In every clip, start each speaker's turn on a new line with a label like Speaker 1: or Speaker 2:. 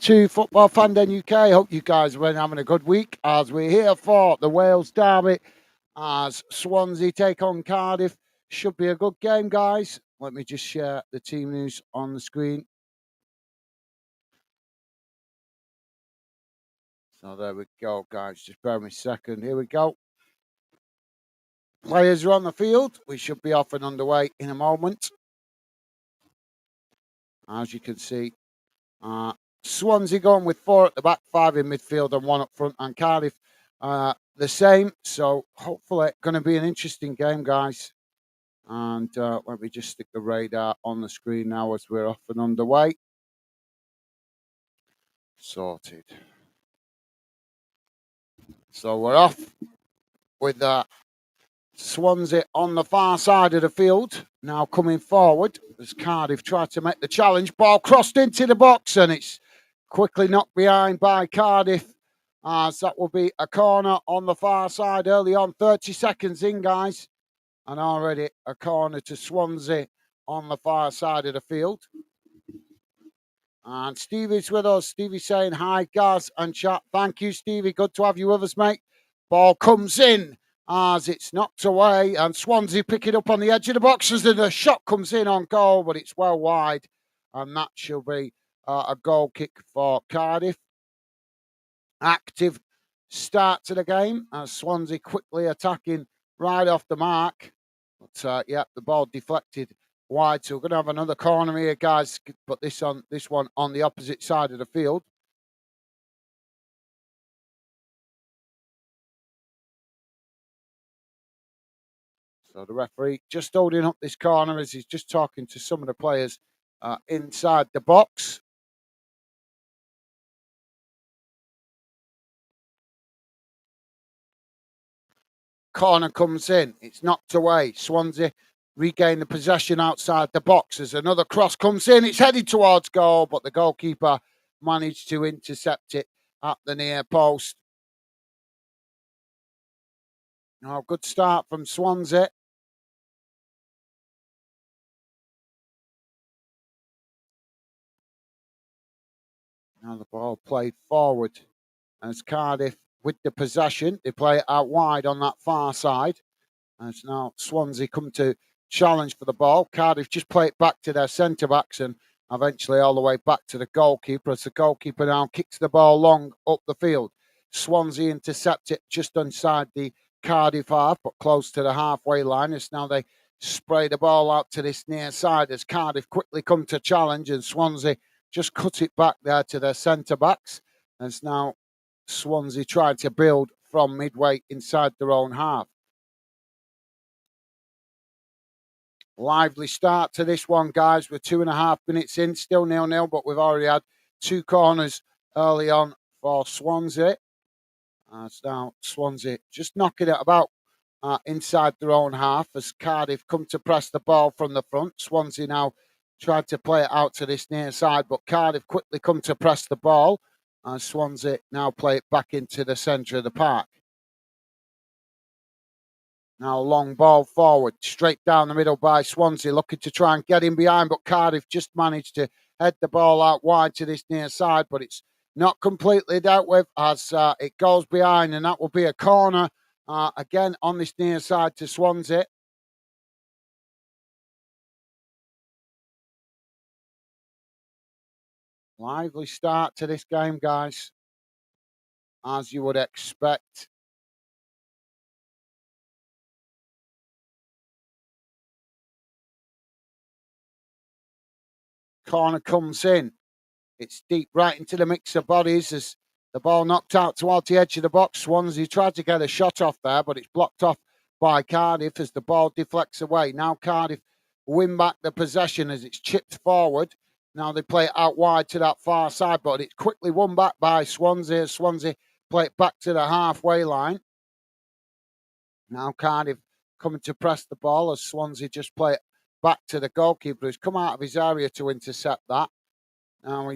Speaker 1: to Football Fan Den UK. Hope you guys have been having a good week as we're here for the Wales derby as Swansea take on Cardiff. Should be a good game, guys. Let me just share the team news on the screen. So there we go, guys. Just bear with me a second. Here we go. Players are on the field. We should be off and underway in a moment. As you can see, Swansea going with 4 at the back, 5 in midfield and 1 up front, and Cardiff the same. So hopefully going to be an interesting game, guys. And let me just stick the radar on the screen now as we're off and underway. Sorted. So we're off with Swansea on the far side of the field. Now coming forward as Cardiff try to make the challenge. Ball crossed into the box and it's quickly knocked behind by Cardiff. As that will be a corner on the far side early on. 30 seconds in, guys. And already a corner to Swansea on the far side of the field. And Stevie's with us. Stevie saying hi, Gaz and chat. Thank you, Stevie. Good to have you with us, mate. Ball comes in as it's knocked away. And Swansea pick it up on the edge of the box as the shot comes in on goal, but it's well wide. And that shall be a goal kick for Cardiff. Active start to the game as Swansea quickly attacking right off the mark. But the ball deflected wide, so we're going to have another corner here, guys. But this one on the opposite side of the field. So the referee just holding up this corner as he's just talking to some of the players inside the box. Corner comes in. It's knocked away. Swansea regain the possession outside the box as another cross comes in. It's headed towards goal, but the goalkeeper managed to intercept it at the near post. Now, good start from Swansea. Now the ball played forward as Cardiff with the possession. They play it out wide on that far side. As now Swansea come to challenge for the ball. Cardiff just play it back to their centre-backs and eventually all the way back to the goalkeeper as the goalkeeper now kicks the ball long up the field. Swansea intercept it just inside the Cardiff half, but close to the halfway line. As now they spray the ball out to this near side as Cardiff quickly come to challenge and Swansea just cut it back there to their centre-backs. As now Swansea tried to build from midway inside their own half. Lively start to this one, guys. We're 2.5 minutes in, still 0-0, but we've already had 2 corners early on for Swansea. It's now Swansea just knocking it about inside their own half as Cardiff come to press the ball from the front. Swansea now tried to play it out to this near side, but Cardiff quickly come to press the ball. And Swansea now play it back into the centre of the park. Now long ball forward, straight down the middle by Swansea, looking to try and get in behind, but Cardiff just managed to head the ball out wide to this near side, but it's not completely dealt with as it goes behind, and that will be a corner again on this near side to Swansea. Lively start to this game, guys, as you would expect. Corner comes in. It's deep right into the mix of bodies as the ball knocked out towards the edge of the box. Swansea tried to get a shot off there, but it's blocked off by Cardiff as the ball deflects away. Now Cardiff win back the possession as it's chipped forward. Now they play it out wide to that far side, but it's quickly won back by Swansea. Swansea play it back to the halfway line. Now Cardiff coming to press the ball as Swansea just play it back to the goalkeeper who's come out of his area to intercept that. Now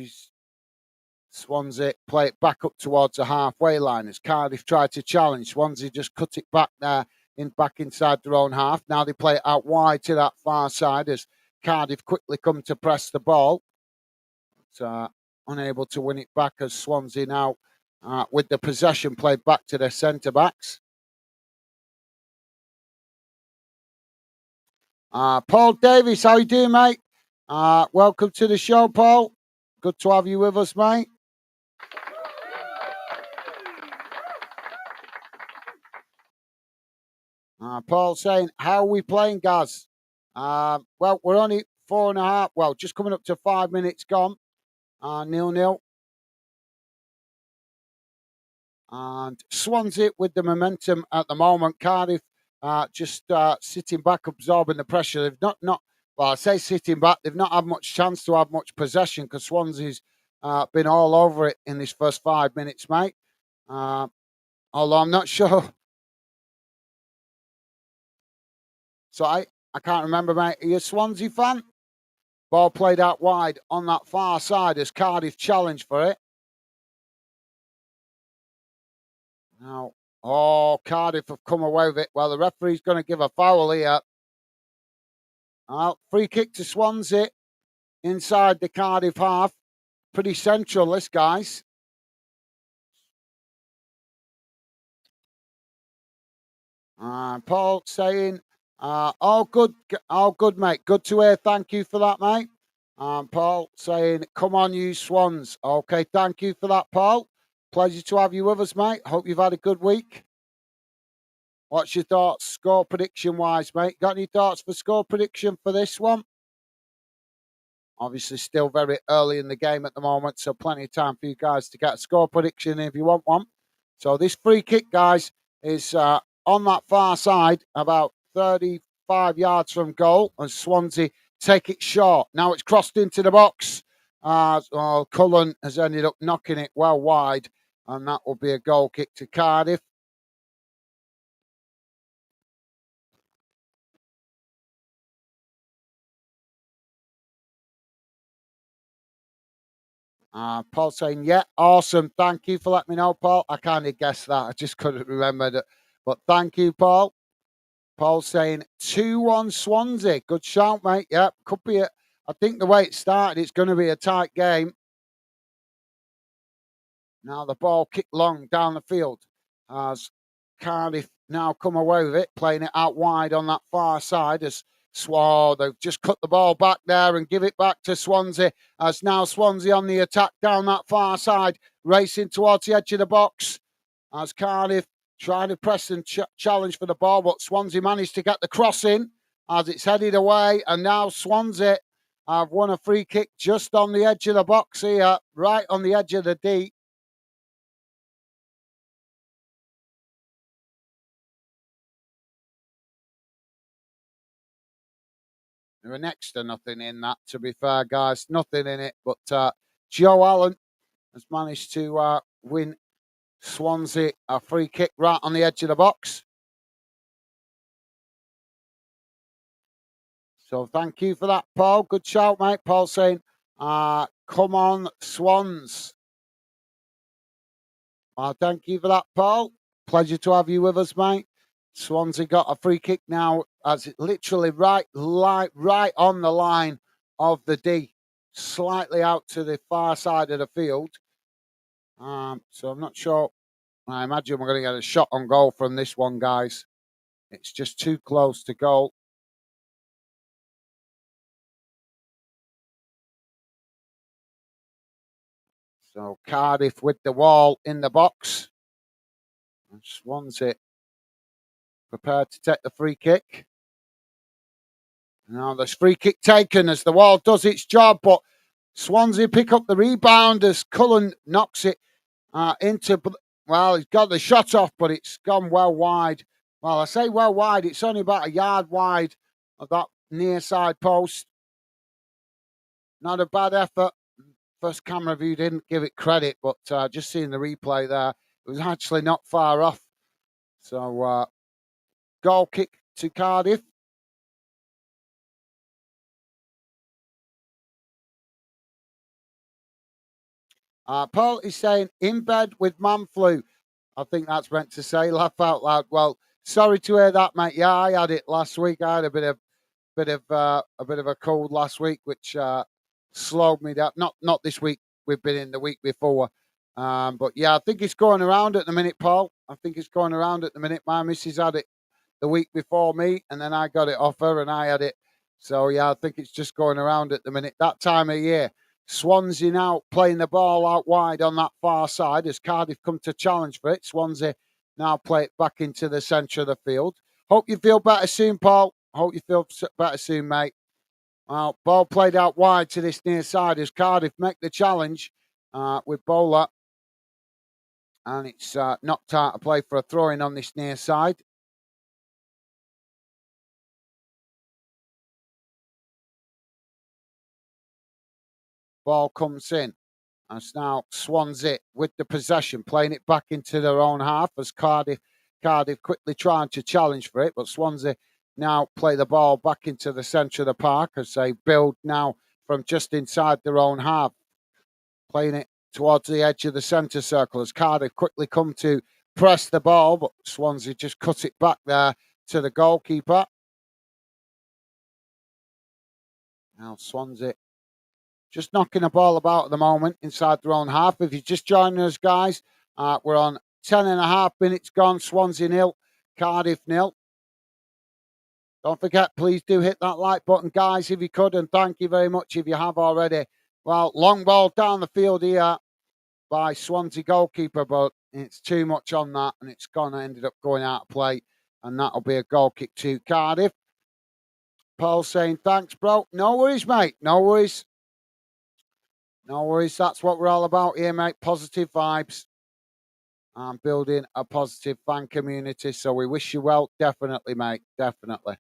Speaker 1: Swansea play it back up towards the halfway line as Cardiff tried to challenge. Swansea just cut it back there back inside their own half. Now they play it out wide to that far side as Cardiff quickly come to press the ball. unable to win it back as Swansea now with the possession played back to their centre-backs. Paul Davis, how you doing, mate? Welcome to the show, Paul. Good to have you with us, mate. Paul saying, how are we playing, Gaz? Well, we're only 4.5, well, just coming up to 5 minutes gone. 0-0. And Swansea with the momentum at the moment. Cardiff just sitting back, absorbing the pressure. They've not, well, I say sitting back, they've not had much chance to have much possession because Swansea's been all over it in this first 5 minutes, mate. Although I'm not sure. So I can't remember, mate. Are you a Swansea fan? Ball played out wide on that far side as Cardiff challenged for it. Now, Cardiff have come away with it. Well, the referee's going to give a foul here. Free kick to Swansea inside the Cardiff half. Pretty central, this, guys. Paul saying, all good, mate. Good to hear. Thank you for that, mate. Paul saying, come on, you Swans. Okay, thank you for that, Paul. Pleasure to have you with us, mate. Hope you've had a good week. What's your thoughts, score prediction-wise, mate? Got any thoughts for score prediction for this one? Obviously, still very early in the game at the moment, so plenty of time for you guys to get a score prediction if you want one. So this free kick, guys, is on that far side, about 35 yards from goal, and Swansea take it short. Now it's crossed into the box. Cullen has ended up knocking it well wide, and that will be a goal kick to Cardiff. Paul saying, yeah, awesome. Thank you for letting me know, Paul. I kind of guessed that. I just couldn't remember that. But thank you, Paul. Paul saying 2-1 Swansea. Good shout, mate. Yeah, could be. I think the way it started, it's going to be a tight game. Now the ball kicked long down the field as Cardiff now come away with it, playing it out wide on that far side as they've just cut the ball back there and give it back to Swansea as now Swansea on the attack down that far side, racing towards the edge of the box as Cardiff trying to press and challenge for the ball, but Swansea managed to get the cross in as it's headed away, and now Swansea have won a free kick just on the edge of the box here, right on the edge of the D. There were next to nothing in that, to be fair, guys. Nothing in it. But Joe Allen has managed to win Swansea a free kick right on the edge of the box. So thank you for that, Paul. Good shout, mate. Paul saying, come on, Swans. Thank you for that, Paul. Pleasure to have you with us, mate. Swansea got a free kick now as it literally right on the line of the D, slightly out to the far side of the field. So I'm not sure. I imagine we're going to get a shot on goal from this one, guys. It's just too close to goal. So Cardiff with the wall in the box. And Swansea prepared to take the free kick. Now there's free kick taken as the wall does its job, but Swansea pick up the rebound as Cullen knocks it into, well, he's got the shot off, but it's gone well wide. Well, I say well wide, it's only about a yard wide of that near side post. Not a bad effort. First camera view didn't give it credit, but just seeing the replay there, it was actually not far off. So, goal kick to Cardiff. Paul is saying, in bed with man flu. I think that's meant to say laugh out loud. Well, sorry to hear that, mate. Yeah, I had it last week. I had a bit of a cold last week, which slowed me down. Not this week we've been in the week before. But yeah, I think it's going around at the minute, Paul. I think it's going around at the minute. My missus had it the week before me, and then I got it off her, and I had it. So yeah, I think it's just going around at the minute. That time of year, Swansea now playing the ball out wide on that far side as Cardiff come to challenge for it. Swansea now play it back into the centre of the field. Hope you feel better soon, Paul. Hope you feel better soon, mate. Well, ball played out wide to this near side as Cardiff make the challenge with Bowler. And it's knocked out of play for a throw-in on this near side. Ball comes in. And it's now Swansea with the possession, playing it back into their own half as Cardiff quickly trying to challenge for it. But Swansea now play the ball back into the centre of the park as they build now from just inside their own half, playing it towards the edge of the centre circle as Cardiff quickly come to press the ball, but Swansea just cut it back there to the goalkeeper. Now Swansea just knocking the ball about at the moment inside their own half. If you're just joining us, guys, we're on 10.5 minutes gone. Swansea 0, Cardiff 0. Don't forget, please do hit that like button, guys, if you could, and thank you very much if you have already. Well, long ball down the field here by Swansea goalkeeper, but it's too much on that, and it's ended up going out of play, and that'll be a goal kick to Cardiff. Paul saying, thanks, bro. No worries, mate. No worries. No worries. That's what we're all about here, mate. Positive vibes and building a positive fan community. So we wish you well. Definitely, mate. Definitely.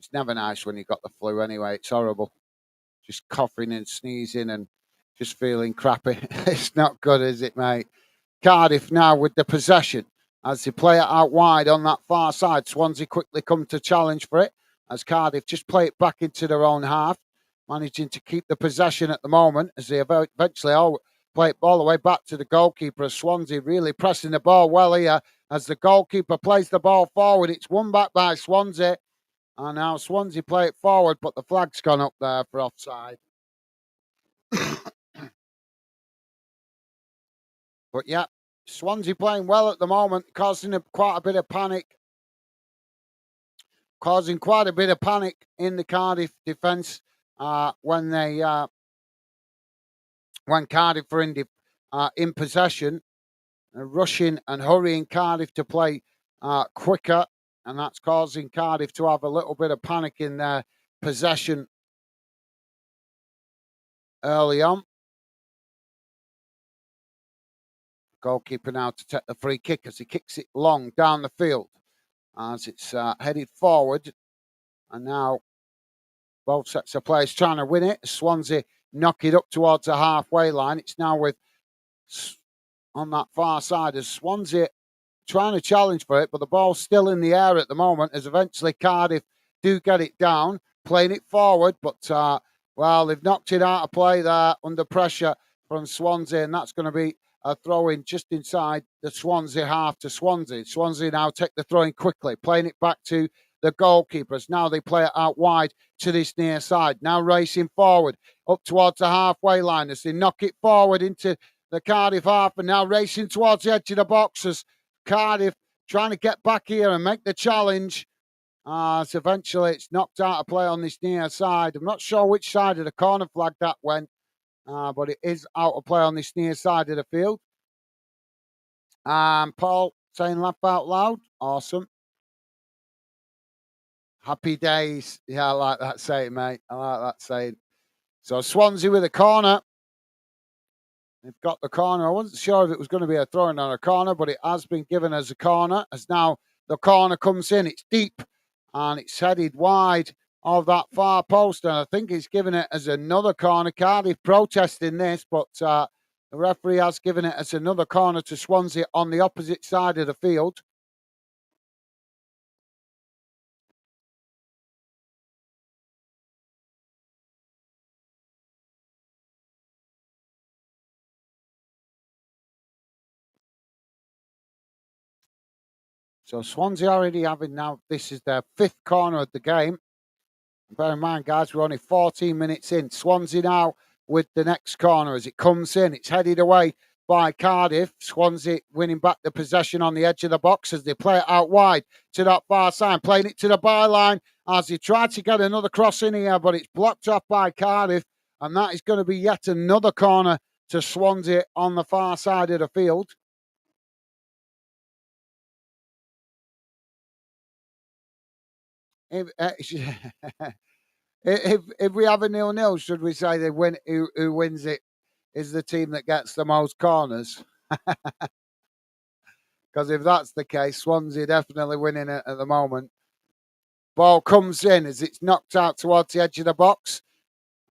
Speaker 1: It's never nice when you've got the flu anyway. It's horrible. Just coughing and sneezing and just feeling crappy. It's not good, is it, mate? Cardiff now with the possession as they play it out wide on that far side. Swansea quickly come to challenge for it as Cardiff just play it back into their own half, managing to keep the possession at the moment as they eventually all play it all the way back to the goalkeeper. Swansea really pressing the ball well here as the goalkeeper plays the ball forward. It's won back by Swansea. And now Swansea play it forward, but the flag's gone up there for offside. But yeah, Swansea playing well at the moment, causing quite a bit of panic. Causing quite a bit of panic in the Cardiff defence when Cardiff are in possession, rushing and hurrying Cardiff to play quicker, and that's causing Cardiff to have a little bit of panic in their possession early on. Goalkeeper now to take the free kick as he kicks it long down the field as it's headed forward. And now both sets of players trying to win it. Swansea knock it up towards the halfway line. It's now with on that far side as Swansea trying to challenge for it, but the ball's still in the air at the moment as eventually Cardiff do get it down, playing it forward, but well, they've knocked it out of play there under pressure from Swansea, and that's going to be a throw in just inside the Swansea half to Swansea. Swansea now take the throw in quickly, playing it back to the goalkeepers. Now they play it out wide to this near side. Now racing forward up towards the halfway line as they knock it forward into the Cardiff half, and now racing towards the edge of the box as Cardiff trying to get back here and make the challenge. So eventually it's knocked out of play on this near side. I'm not sure which side of the corner flag that went. But it is out of play on this near side of the field. Paul saying laugh out loud. Awesome. Happy days. Yeah, I like that saying, mate. I like that saying. So Swansea with a corner. They've got the corner. I wasn't sure if it was going to be a throw-in on a corner, but it has been given as a corner. As now the corner comes in. It's deep and it's headed wide of that far post, and I think he's given it as another corner. Cardiff protesting this, but the referee has given it as another corner to Swansea on the opposite side of the field. So Swansea already having now, this is their 5th corner of the game. Bear in mind, guys, we're only 14 minutes in. Swansea now with the next corner as it comes in. It's headed away by Cardiff. Swansea winning back the possession on the edge of the box as they play it out wide to that far side, playing it to the byline as they try to get another cross in here, but it's blocked off by Cardiff, and that is going to be yet another corner to Swansea on the far side of the field. If, if we have a 0-0, should we say who wins it is the team that gets the most corners? Because if that's the case, Swansea definitely winning it at the moment. Ball comes in as it's knocked out towards the edge of the box.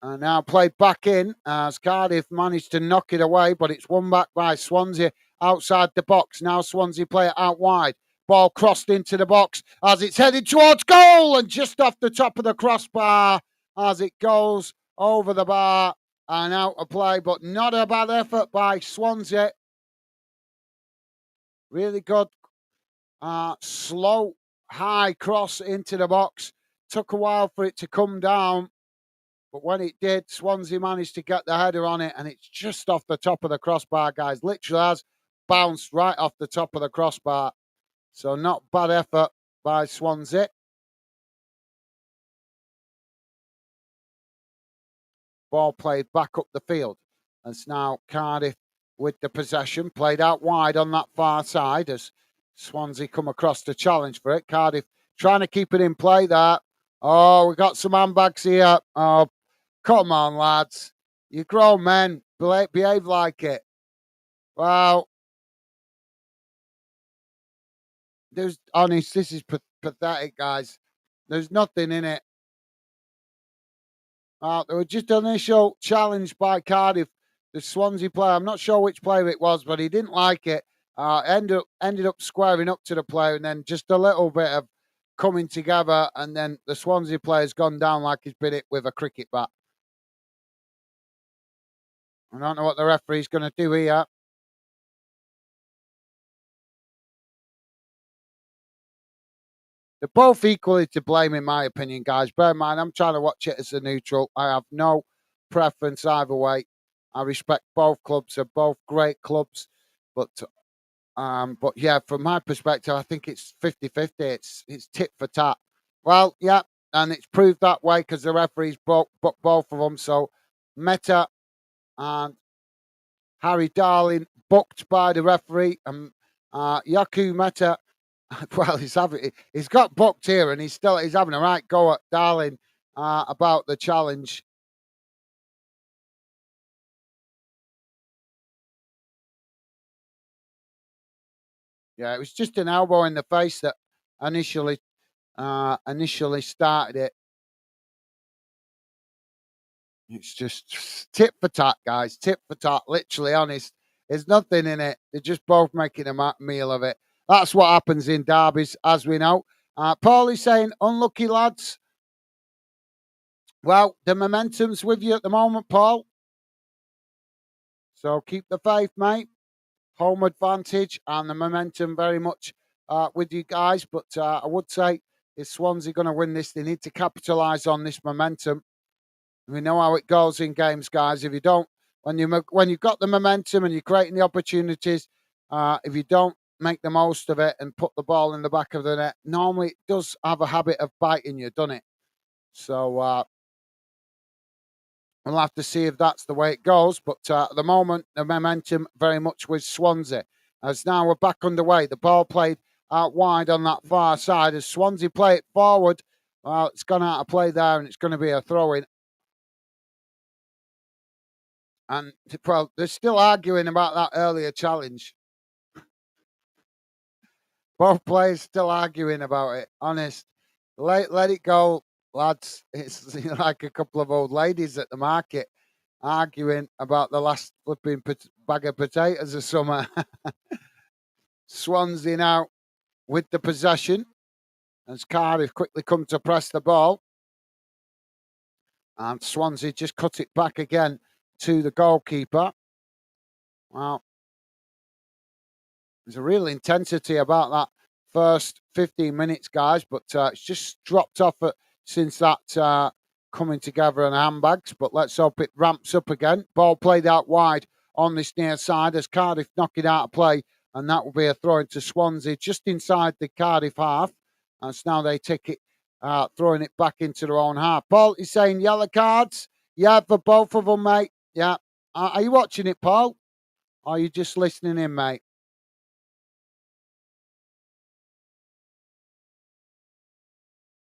Speaker 1: And now played back in as Cardiff managed to knock it away, but it's won back by Swansea outside the box. Now Swansea play it out wide. Ball crossed into the box as it's headed towards goal and just off the top of the crossbar as it goes over the bar and out of play, but not a bad effort by Swansea. Really good, slow, high cross into the box. Took a while for it to come down, but when it did, Swansea managed to get the header on it, and it's just off the top of the crossbar, guys. Literally has bounced right off the top of the crossbar. So not bad effort by Swansea. Ball played back up the field. And it's now Cardiff with the possession, played out wide on that far side as Swansea come across to challenge for it. Cardiff trying to keep it in play there. Oh, we got some handbags here. Oh, come on, lads. You grown men. Behave like it. Well, this is pathetic, guys. There's nothing in it. There was just an initial challenge by Cardiff, the Swansea player. I'm not sure which player it was, but he didn't like it. Ended up squaring up to the player, and then just a little bit of coming together, and then the Swansea player's gone down like he's been hit with a cricket bat. I don't know what the referee's going to do here. They're both equally to blame, in my opinion, guys. Bear in mind, I'm trying to watch it as a neutral. I have no preference either way. I respect both clubs. They're both great clubs. But yeah, from my perspective, I think it's 50-50. It's tit for tat. Well, yeah, and it's proved that way because the referees booked both of them. So Meta and Harry Darling booked by the referee, and Yaku Meta. Well, he's got booked here, and he's having a right go at Darling about the challenge. Yeah, it was just an elbow in the face that initially started it. It's just tit for tat, guys. Tit for tat. Literally honest. There's nothing in it. They're just both making a meal of it. That's what happens in derbies, as we know. Paul is saying, unlucky lads. Well, the momentum's with you at the moment, Paul. So keep the faith, mate. Home advantage and the momentum very much with you guys. But I would say, if Swansea going to win this, they need to capitalise on this momentum. We know how it goes in games, guys. If you don't, when you've got the momentum and you're creating the opportunities, if you don't make the most of it and put the ball in the back of the net, normally it does have a habit of biting you, doesn't it? So we'll have to see if that's the way it goes. But at the moment, the momentum very much with Swansea. As now we're back underway. The ball played out wide on that far side. As Swansea play it forward, well, it's gone out of play there and it's going to be a throw-in. And, well, they're still arguing about that earlier challenge. Both players still arguing about it. Honest. Let it go, lads. It's like a couple of old ladies at the market arguing about the last flipping bag of potatoes of summer. Swansea now with the possession as Cardiff quickly come to press the ball. And Swansea just cut it back again to the goalkeeper. Well, there's a real intensity about that first 15 minutes, guys, but it's just dropped off since that coming together in handbags, but let's hope it ramps up again. Ball played out wide on this near side as Cardiff knock it out of play, and that will be a throw into Swansea just inside the Cardiff half. And so now they take it, throwing it back into their own half. Paul is saying yellow cards. Yeah, for both of them, mate. Yeah. Are you watching it, Paul? Or are you just listening in, mate?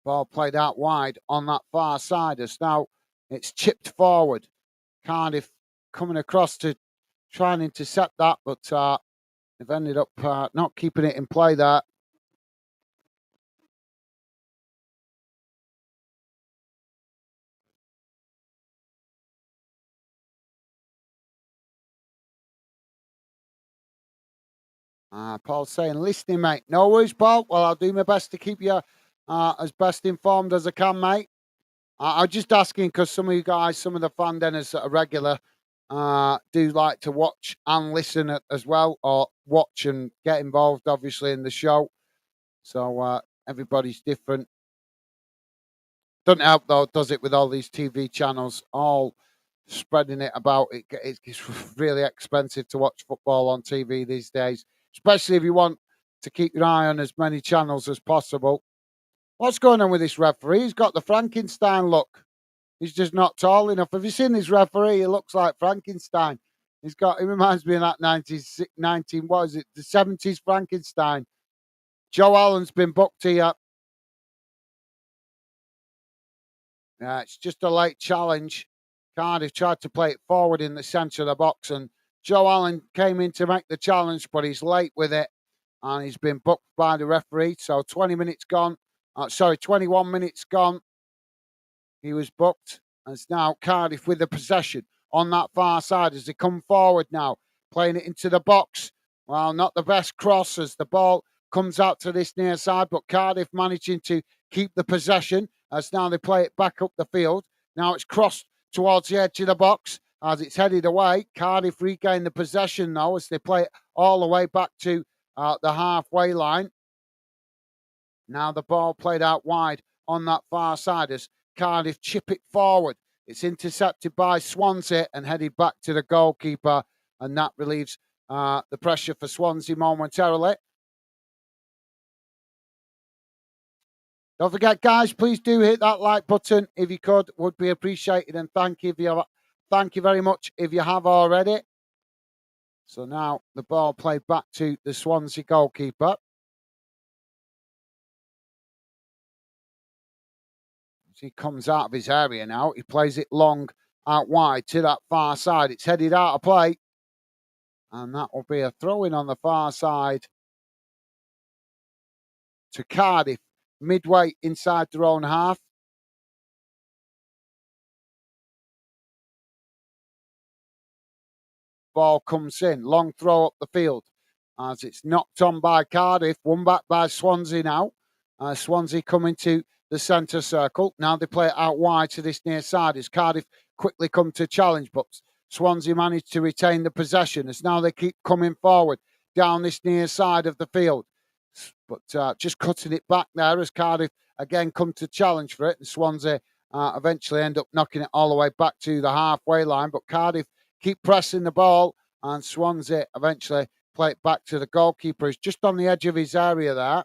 Speaker 1: Ball played out wide on that far side as now it's chipped forward. Cardiff coming across to try and intercept that, but they've ended up not keeping it in play there. Paul's saying, listening, mate. No worries, Paul. Well, I'll do my best to keep you as best informed as I can, mate. I'm just asking because some of you guys, some of the fan denners that are regular, do like to watch and listen as well, or watch and get involved, obviously, in the show. So everybody's different. Doesn't help, though, does it, with all these TV channels all spreading it about? It's really expensive to watch football on TV these days, especially if you want to keep your eye on as many channels as possible. What's going on with this referee? He's got the Frankenstein look. He's just not tall enough. Have you seen this referee? He looks like Frankenstein. He reminds me of that 19, what is it, the 70s Frankenstein. Joe Allen's been booked here. It's just a late challenge. Cardiff tried to play it forward in the centre of the box, and Joe Allen came in to make the challenge, but he's late with it, and he's been booked by the referee. So 20 minutes gone. 21 minutes gone. He was booked, and it's now Cardiff with the possession on that far side as they come forward now, playing it into the box. Well, not the best cross as the ball comes out to this near side, but Cardiff managing to keep the possession as now they play it back up the field. Now it's crossed towards the edge of the box as it's headed away. Cardiff regain the possession now as they play it all the way back to the halfway line. Now the ball played out wide on that far side as Cardiff chip it forward. It's intercepted by Swansea and headed back to the goalkeeper, and that relieves the pressure for Swansea momentarily. Don't forget, guys, please do hit that like button if you could. Would be appreciated, and thank you very much if you have already. So now the ball played back to the Swansea goalkeeper. As he comes out of his area now, he plays it long out wide to that far side. It's headed out of play, and that will be a throw-in on the far side to Cardiff, midway inside their own half. Ball comes in, long throw up the field as it's knocked on by Cardiff, won back by Swansea now. Swansea coming to the centre circle. Now they play it out wide to this near side as Cardiff quickly come to challenge, but Swansea managed to retain the possession as now they keep coming forward down this near side of the field. But just cutting it back there as Cardiff again come to challenge for it, and Swansea eventually end up knocking it all the way back to the halfway line. But Cardiff keep pressing the ball, and Swansea eventually play it back to the goalkeeper. He's just on the edge of his area there.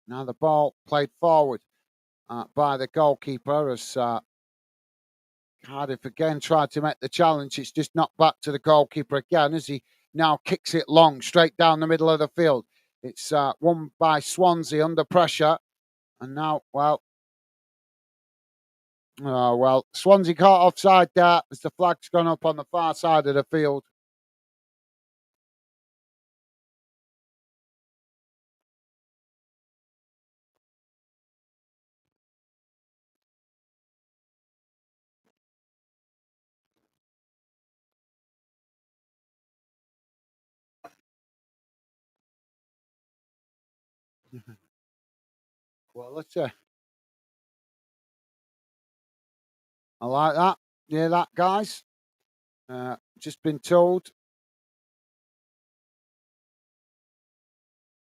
Speaker 1: Now the ball played forward by the goalkeeper as Cardiff again tried to make the challenge. It's just knocked back to the goalkeeper again as he now kicks it long, straight down the middle of the field. It's won by Swansea under pressure. And now, Swansea caught offside there as the flag's gone up on the far side of the field. Well, let's I like that. Yeah, that, guys. Just been told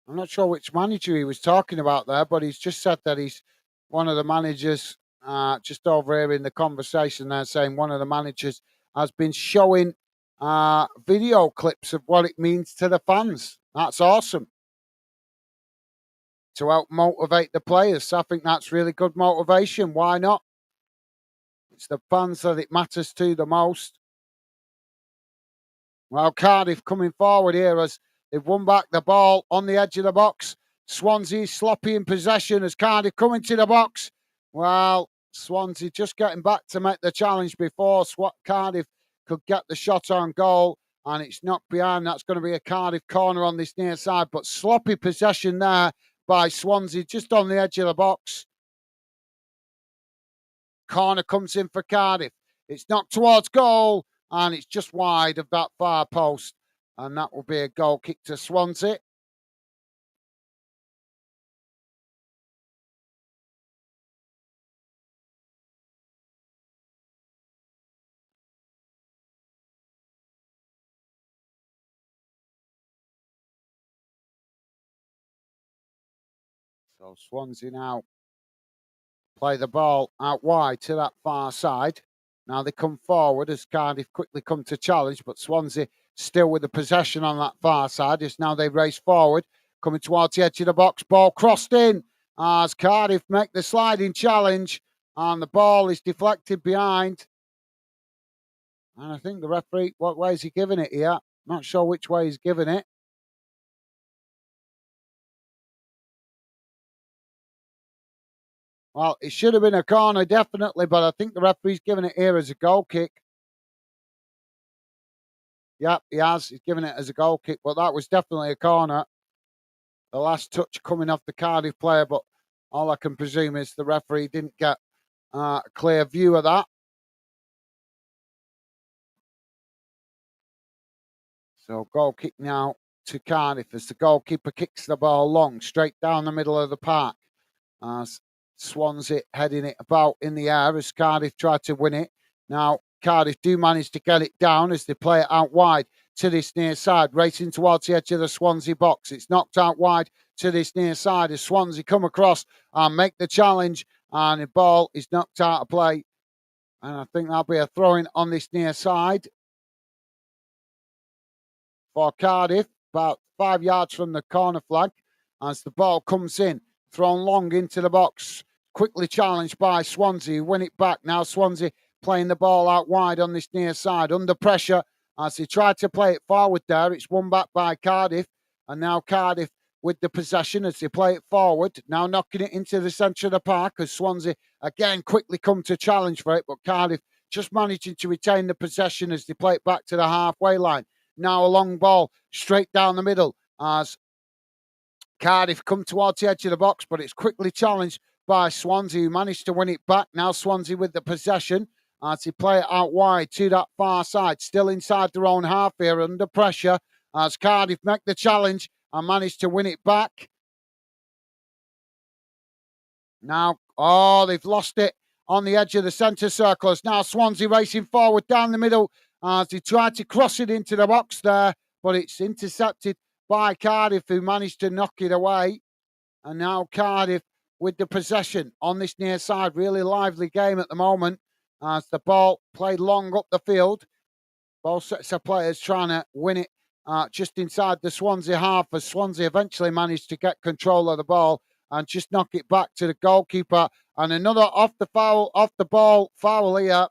Speaker 1: I'm not sure which manager he was talking about there, but he's just said that he's one of the managers. Just over here in the conversation, they're saying one of the managers has been showing video clips of what it means to the fans. That's awesome to help motivate the players. So I think that's really good motivation. Why not? It's the fans that it matters to the most. Well, Cardiff coming forward here as they've won back the ball on the edge of the box. Swansea sloppy in possession as Cardiff coming to the box. Well, Swansea just getting back to make the challenge before Cardiff could get the shot on goal, and it's knocked behind. That's going to be a Cardiff corner on this near side, but sloppy possession there by Swansea just on the edge of the box. Corner comes in for Cardiff. It's knocked towards goal, and it's just wide of that far post. And that will be a goal kick to Swansea. So Swansea now play the ball out wide to that far side. Now they come forward as Cardiff quickly come to challenge, but Swansea still with the possession on that far side. It's now they race forward, coming towards the edge of the box. Ball crossed in as Cardiff make the sliding challenge, and the ball is deflected behind. And I think the referee, what way is he giving it here? Not sure which way he's giving it. Well, it should have been a corner, definitely, but I think the referee's giving it here as a goal kick. Yep, he has. He's giving it as a goal kick, but that was definitely a corner. The last touch coming off the Cardiff player, but all I can presume is the referee didn't get a clear view of that. So goal kick now to Cardiff as the goalkeeper kicks the ball long, straight down the middle of the park. Swansea heading it about in the air as Cardiff try to win it. Now, Cardiff do manage to get it down as they play it out wide to this near side, racing towards the edge of the Swansea box. It's knocked out wide to this near side as Swansea come across and make the challenge, and the ball is knocked out of play. And I think that'll be a throw-in on this near side for Cardiff, about 5 yards from the corner flag, as the ball comes in, thrown long into the box, quickly challenged by Swansea, win it back. Now Swansea playing the ball out wide on this near side, under pressure as they try to play it forward there. It's won back by Cardiff, and now Cardiff with the possession as they play it forward, now knocking it into the centre of the park as Swansea again quickly come to challenge for it, but Cardiff just managing to retain the possession as they play it back to the halfway line. Now a long ball straight down the middle as Cardiff come towards the edge of the box, but it's quickly challenged by Swansea, who managed to win it back. Now Swansea with the possession as they play it out wide to that far side, still inside their own half here, under pressure as Cardiff make the challenge and manage to win it back. Now, they've lost it on the edge of the centre circle. As now Swansea racing forward down the middle as they try to cross it into the box there, but it's intercepted by Cardiff, who managed to knock it away. And now Cardiff with the possession on this near side. Really lively game at the moment as the ball played long up the field. Both sets of players trying to win it just inside the Swansea half, as Swansea eventually managed to get control of the ball and just knock it back to the goalkeeper. And another off the ball foul here.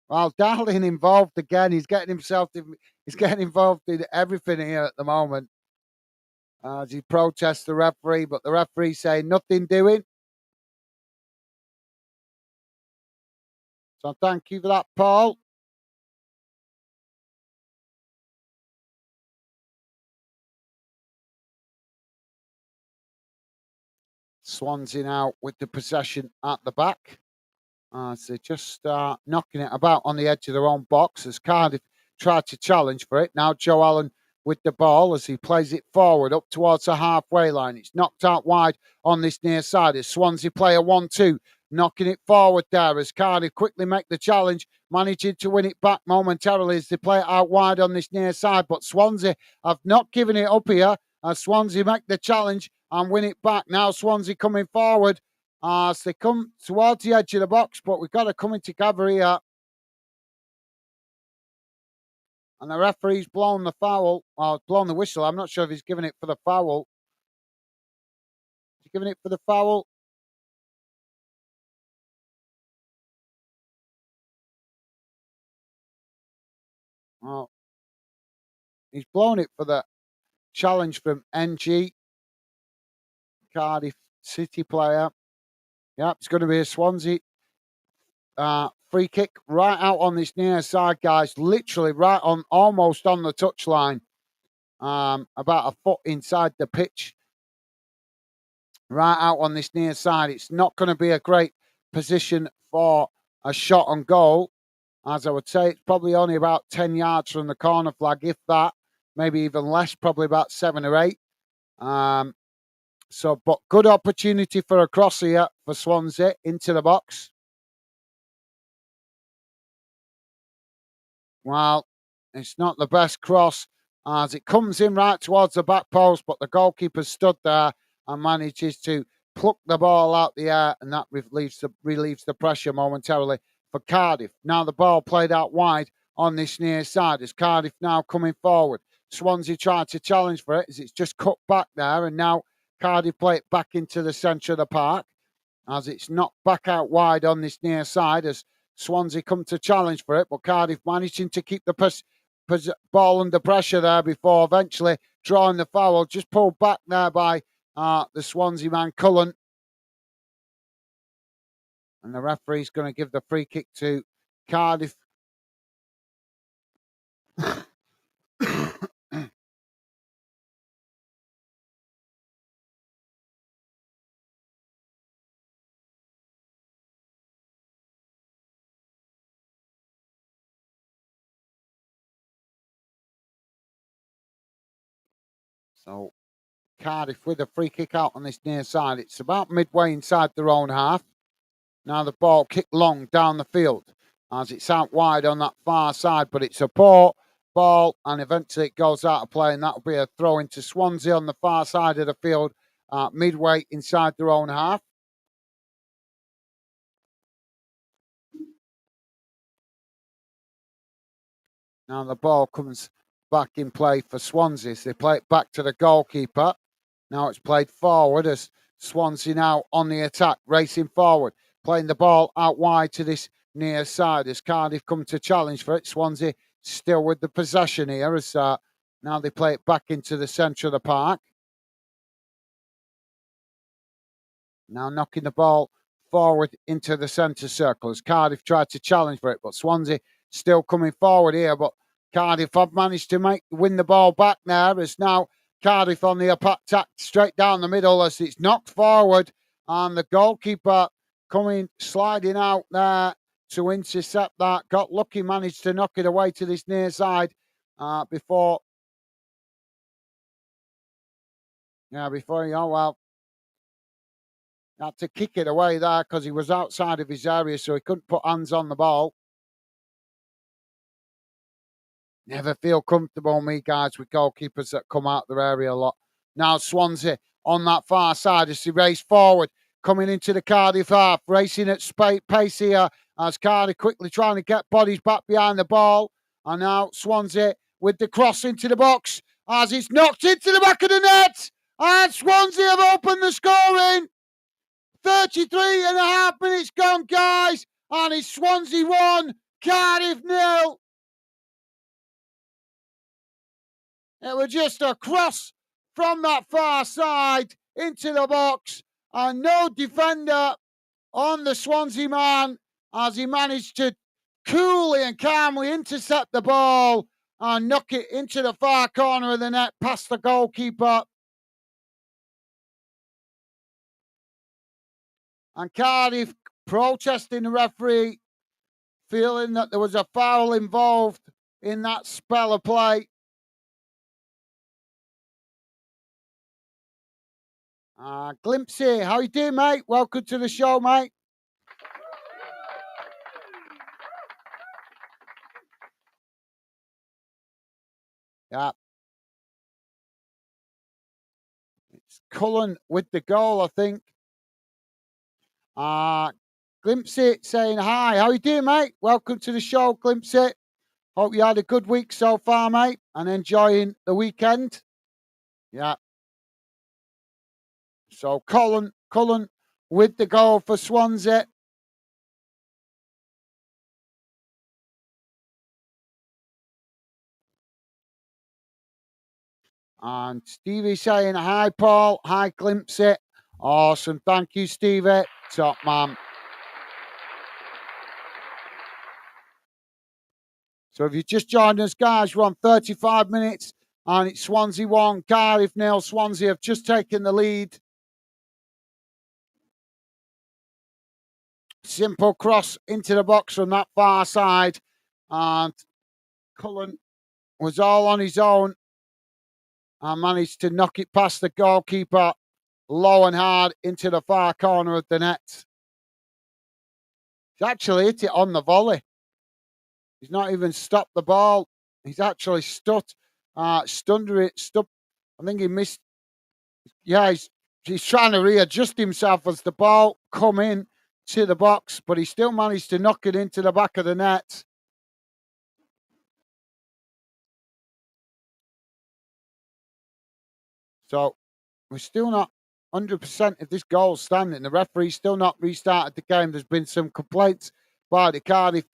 Speaker 1: Well, Darling involved again. He's getting involved in everything here at the moment. As he protests the referee, but the referee saying nothing doing. So thank you for that, Paul. Swansea now with the possession at the back. So they're just knocking it about on the edge of their own box as Cardiff try to challenge for it. Now Joe Allen with the ball as he plays it forward up towards the halfway line. It's knocked out wide on this near side as Swansea play a 1-2. knocking it forward there as Cardiff quickly make the challenge, managing to win it back momentarily as they play it out wide on this near side. But Swansea have not given it up here as Swansea make the challenge and win it back. Now Swansea coming forward as they come towards the edge of the box, but we've got to come in together here. And the referee's blown the foul, or blown the whistle. I'm not sure if he's giving it for the foul. He's giving it for the foul. Oh, he's blown it for the challenge from NG, Cardiff City player. Yep, it's going to be a Swansea free kick right out on this near side, guys. Literally right on, almost on the touchline. About a foot inside the pitch. Right out on this near side. It's not going to be a great position for a shot on goal. As I would say, it's probably only about 10 yards from the corner flag, if that. Maybe even less, probably about 7 or 8. But good opportunity for a cross here for Swansea into the box. Well, it's not the best cross as it comes in right towards the back post, but the goalkeeper stood there and manages to pluck the ball out the air, and that relieves the pressure momentarily for Cardiff. Now the ball played out wide on this near side as Cardiff now coming forward. Swansea tried to challenge for it as it's just cut back there, and now Cardiff play it back into the centre of the park as it's knocked back out wide on this near side as Swansea come to challenge for it, but Cardiff managing to keep the ball under pressure there before eventually drawing the foul. Just pulled back there by the Swansea man, Cullen. And the referee's going to give the free kick to Cardiff. So Cardiff with a free kick out on this near side. It's about midway inside their own half. Now the ball kicked long down the field as it's out wide on that far side, but it's a poor ball and eventually it goes out of play, and that'll be a throw into Swansea on the far side of the field, midway inside their own half. Now the ball comes back in play for Swansea. So they play it back to the goalkeeper. Now it's played forward as Swansea now on the attack, racing forward, playing the ball out wide to this near side as Cardiff come to challenge for it. Swansea still with the possession here as now they play it back into the centre of the park. Now knocking the ball forward into the centre circle as Cardiff tried to challenge for it, but Swansea still coming forward here. But Cardiff have managed to win the ball back there as now Cardiff on the attack straight down the middle as it's knocked forward, and the goalkeeper coming sliding out there to intercept that. Got lucky, managed to knock it away to this near side before he had to kick it away there because he was outside of his area, so he couldn't put hands on the ball. Never feel comfortable, me guys, with goalkeepers that come out their area a lot. Now Swansea on that far side as they race forward, coming into the Cardiff half, racing at pace here as Cardiff quickly trying to get bodies back behind the ball. And now Swansea with the cross into the box as it's knocked into the back of the net. And Swansea have opened the scoring. 33 and a half minutes gone, guys. And it's Swansea 1, Cardiff 0. It was just a cross from that far side into the box, and no defender on the Swansea man as he managed to coolly and calmly intercept the ball and knock it into the far corner of the net past the goalkeeper. And Cardiff protesting the referee, feeling that there was a foul involved in that spell of play. Glimpsy, how you doing, mate? Welcome to the show, mate. Yeah. It's Cullen with the goal, I think. Glimpse It saying hi. How you doing, mate? Welcome to the show, Glimpse It. Hope you had a good week so far, mate, and enjoying the weekend. Yeah. So Cullen with the goal for Swansea. And Stevie saying hi, Paul. Hi, Glimpse It. Awesome. Thank you, Stevie. Top man. So if you just joined us, guys, we're on 35 minutes and it's Swansea 1, Cardiff 0. Swansea have just taken the lead. Simple cross into the box from that far side. And Cullen was all on his own and managed to knock it past the goalkeeper low and hard into the far corner of the net. He's actually hit it on the volley. He's not even stopped the ball. He's actually stunned it. I think he missed. Yeah, he's trying to readjust himself as the ball come in to the box, but he still managed to knock it into the back of the net. So we're still not 100% if this goal's standing. The referee's still not restarted the game. There's been some complaints by the Cardiff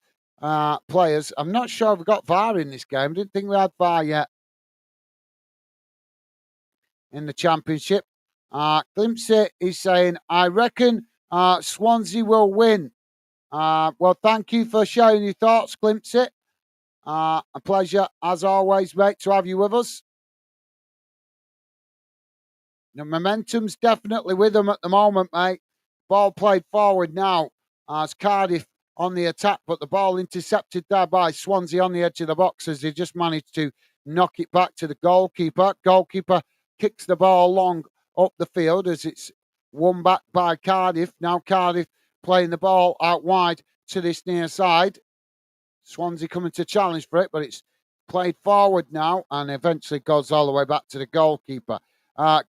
Speaker 1: players. I'm not sure if we got VAR in this game. Didn't think we had VAR yet in the Championship. Glimpse It is saying, I reckon Swansea will win. Well, thank you for sharing your thoughts, Glimpse It. A pleasure, as always, mate, to have you with us. The momentum's definitely with them at the moment, mate. Ball played forward now as Cardiff on the attack, but the ball intercepted there by Swansea on the edge of the box as they just managed to knock it back to the goalkeeper. Goalkeeper kicks the ball long up the field as it's won back by Cardiff. Now Cardiff playing the ball out wide to this near side. Swansea coming to challenge for it, but it's played forward now and eventually goes all the way back to the goalkeeper.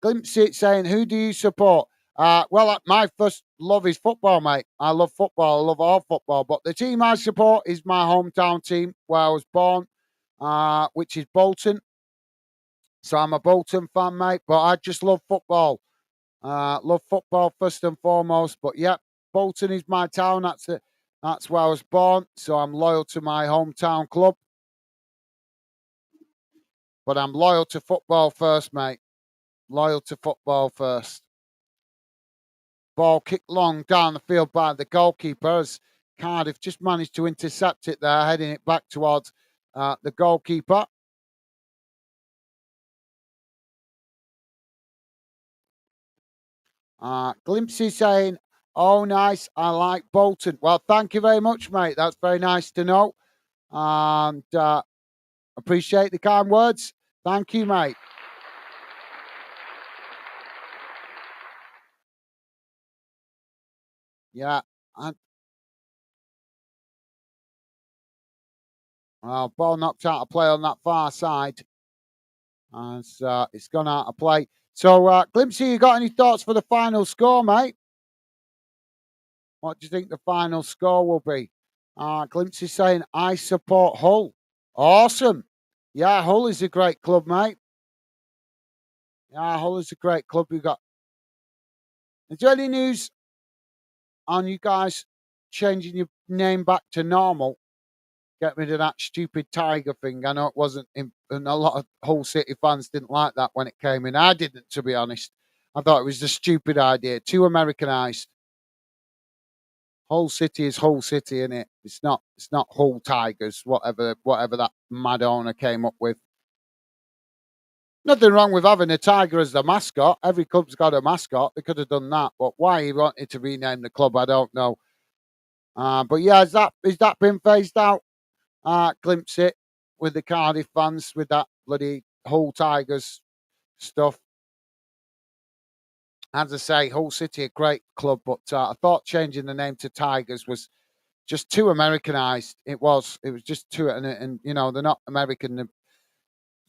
Speaker 1: Glimpse It saying, who do you support? Well, my first love is football, mate. I love football. I love all football. But the team I support is my hometown team where I was born, which is Bolton. So I'm a Bolton fan, mate. But I just love football. Love football first and foremost. But yeah, Bolton is my town. That's it. That's where I was born. So I'm loyal to my hometown club. But I'm loyal to football first, mate. Loyal to football first. Ball kicked long down the field by the goalkeeper as Cardiff just managed to intercept it there, heading it back towards the goalkeeper. Glimpsy saying, oh, nice, I like Bolton. Well, thank you very much, mate. That's very nice to know. And appreciate the kind words. Thank you, mate. Yeah. And ball knocked out of play on that far side. And it's gone out of play. So, Glimpsy, you got any thoughts for the final score, mate? What do you think the final score will be? Glimpsy saying, I support Hull. Awesome. Yeah, Hull is a great club, mate. Yeah, Hull is a great club. We've got. Is there any news on you guys changing your name back to normal? Get rid of that stupid tiger thing. I know it wasn't, and a lot of Hull City fans didn't like that when it came in. I didn't, to be honest. I thought it was a stupid idea, too Americanized. Hull City is Hull City, isn't it? It's not. It's not Hull Tigers. Whatever that mad owner came up with. Nothing wrong with having a tiger as the mascot. Every club's got a mascot. They could have done that, but why he wanted to rename the club, I don't know. But yeah, is that been phased out? Glimpse It with the Cardiff fans with that bloody Hull Tigers stuff. As I say, Hull City a great club, but I thought changing the name to Tigers was just too Americanized. It was just too, and you know they're not American.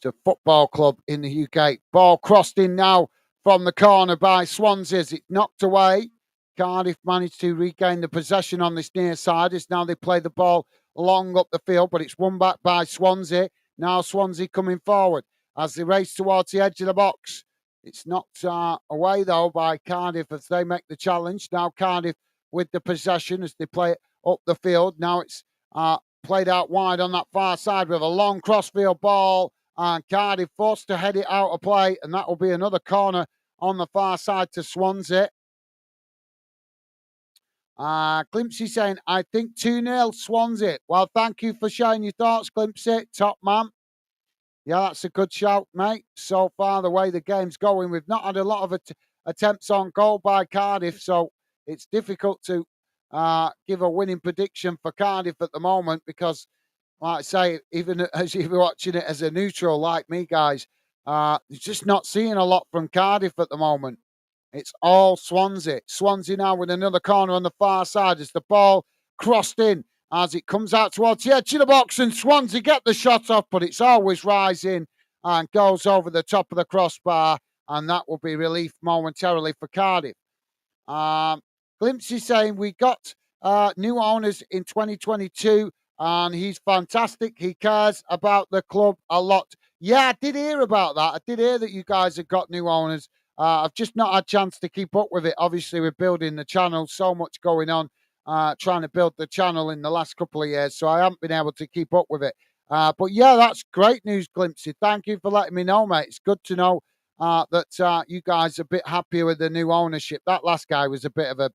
Speaker 1: It's a football club in the UK. Ball crossed in now from the corner by Swansea. It's knocked away. Cardiff managed to regain the possession on this near side as now they play the ball long up the field, but it's won back by Swansea. Now Swansea coming forward as they race towards the edge of the box. It's knocked away, though, by Cardiff as they make the challenge. Now Cardiff with the possession as they play it up the field. Now it's played out wide on that far side with a long crossfield ball. And Cardiff forced to head it out of play. And that will be another corner on the far side to Swansea. Glimpsy saying, I think 2-0 Swansea. Well, thank you for sharing your thoughts, Glimpsy. Top man. Yeah, that's a good shout, mate. So far, the way the game's going, we've not had a lot of attempts on goal by Cardiff, so it's difficult to give a winning prediction for Cardiff at the moment because, like I say, even as you're watching it as a neutral like me, guys, you're just not seeing a lot from Cardiff at the moment. It's all Swansea. Swansea now with another corner on the far side as the ball crossed in as it comes out towards the edge of the box and Swansea get the shot off, but it's always rising and goes over the top of the crossbar and that will be relief momentarily for Cardiff. Glimpse is saying we got new owners in 2022 and he's fantastic. He cares about the club a lot. Yeah, I did hear about that. I did hear that you guys have got new owners. I've just not had a chance to keep up with it. Obviously, we're building the channel, so much going on, trying to build the channel in the last couple of years, so I haven't been able to keep up with it. But yeah, that's great news, Glimpsy. Thank you for letting me know, mate. It's good to know that you guys are a bit happier with the new ownership. That last guy was a bit of a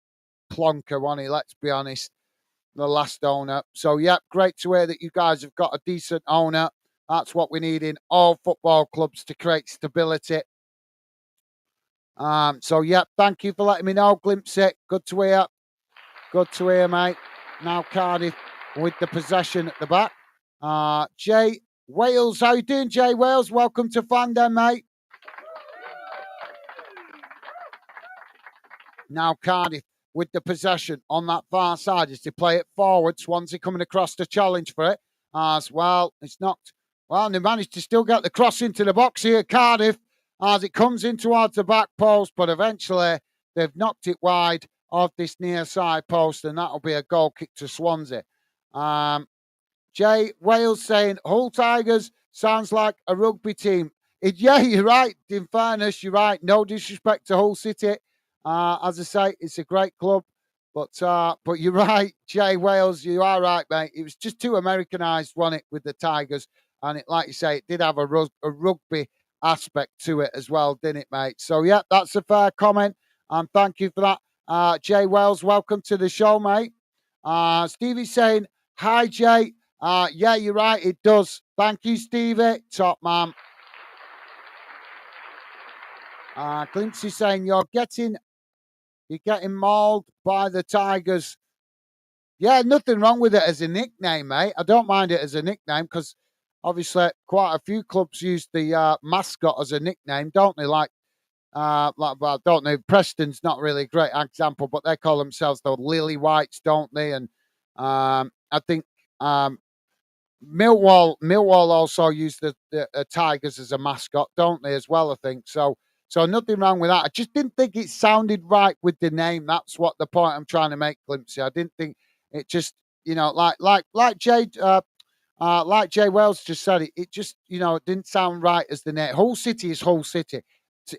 Speaker 1: plonker, wasn't he? Let's be honest, the last owner. So, yeah, great to hear that you guys have got a decent owner. That's what we need in all football clubs to create stability. So, yeah, thank you for letting me know, Glimpsy. Good to hear. Good to hear, mate. Now Cardiff with the possession at the back. Jay Wales, how you doing, Jay Wales? Welcome to Fandom, mate. Now Cardiff with the possession on that far side as they play it forward. Swansea coming across to challenge for it. As well, it's knocked. Well, they managed to still get the cross into the box here, Cardiff, as it comes in towards the back post, but eventually they've knocked it wide of this near side post, and that'll be a goal kick to Swansea. Jay Wales saying, Hull Tigers sounds like a rugby team. Yeah, you're right. In fairness, you're right. No disrespect to Hull City. As I say, it's a great club. But you're right, Jay Wales, you are right, mate. It was just too Americanized, wasn't it, with the Tigers? And it, like you say, it did have a rugby aspect to it as well, didn't it, mate? So, yeah, that's a fair comment. And thank you for that. Jay Wales, welcome to the show, mate. Stevie's saying, hi, Jay. Yeah, you're right, it does. Thank you, Stevie. Top man. Glimpsy saying, you're getting mauled by the Tigers. Yeah, nothing wrong with it as a nickname, mate. I don't mind it as a nickname because obviously quite a few clubs use the mascot as a nickname, don't they? Well, don't they? Preston's not really a great example, but they call themselves the Lily Whites, don't they? And I think Millwall also use the Tigers as a mascot, don't they, as well, I think. So nothing wrong with that. I just didn't think it sounded right with the name. That's what the point I'm trying to make, Glimpsy. I didn't think it just, like Jay Wells just said, it just, it didn't sound right as the name. Hull City is Hull City.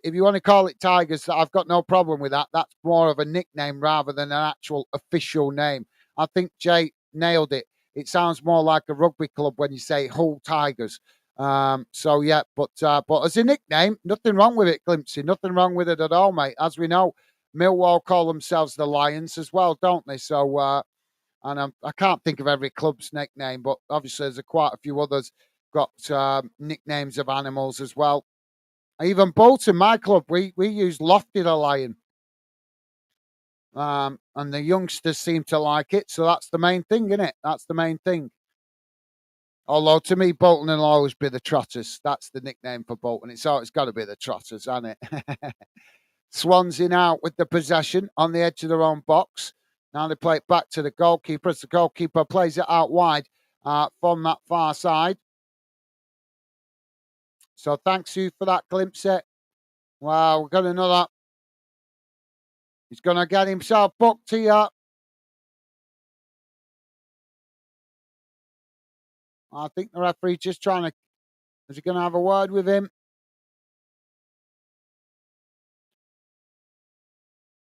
Speaker 1: If you want to call it Tigers, I've got no problem with that. That's more of a nickname rather than an actual official name. I think Jay nailed it. It sounds more like a rugby club when you say Hull Tigers. So yeah, but as a nickname, nothing wrong with it, Glimpsy. Nothing wrong with it at all, mate. As we know, Millwall call themselves the Lions as well, don't they? So and I can't think of every club's nickname, but obviously there's quite a few others got nicknames of animals as well. Even Bolton, my club, we use Lofty the Lion. And the youngsters seem to like it, so that's the main thing, isn't it? That's the main thing. Although to me, Bolton will always be the Trotters. That's the nickname for Bolton. It's got to be the Trotters, hasn't it? Swansea now with the possession on the edge of their own box. Now they play it back to the goalkeeper as the goalkeeper plays it out wide from that far side. So thanks you for that glimpse. Wow, we've got another. He's going to get himself booked here. I think the referee's just trying to. Is he going to have a word with him?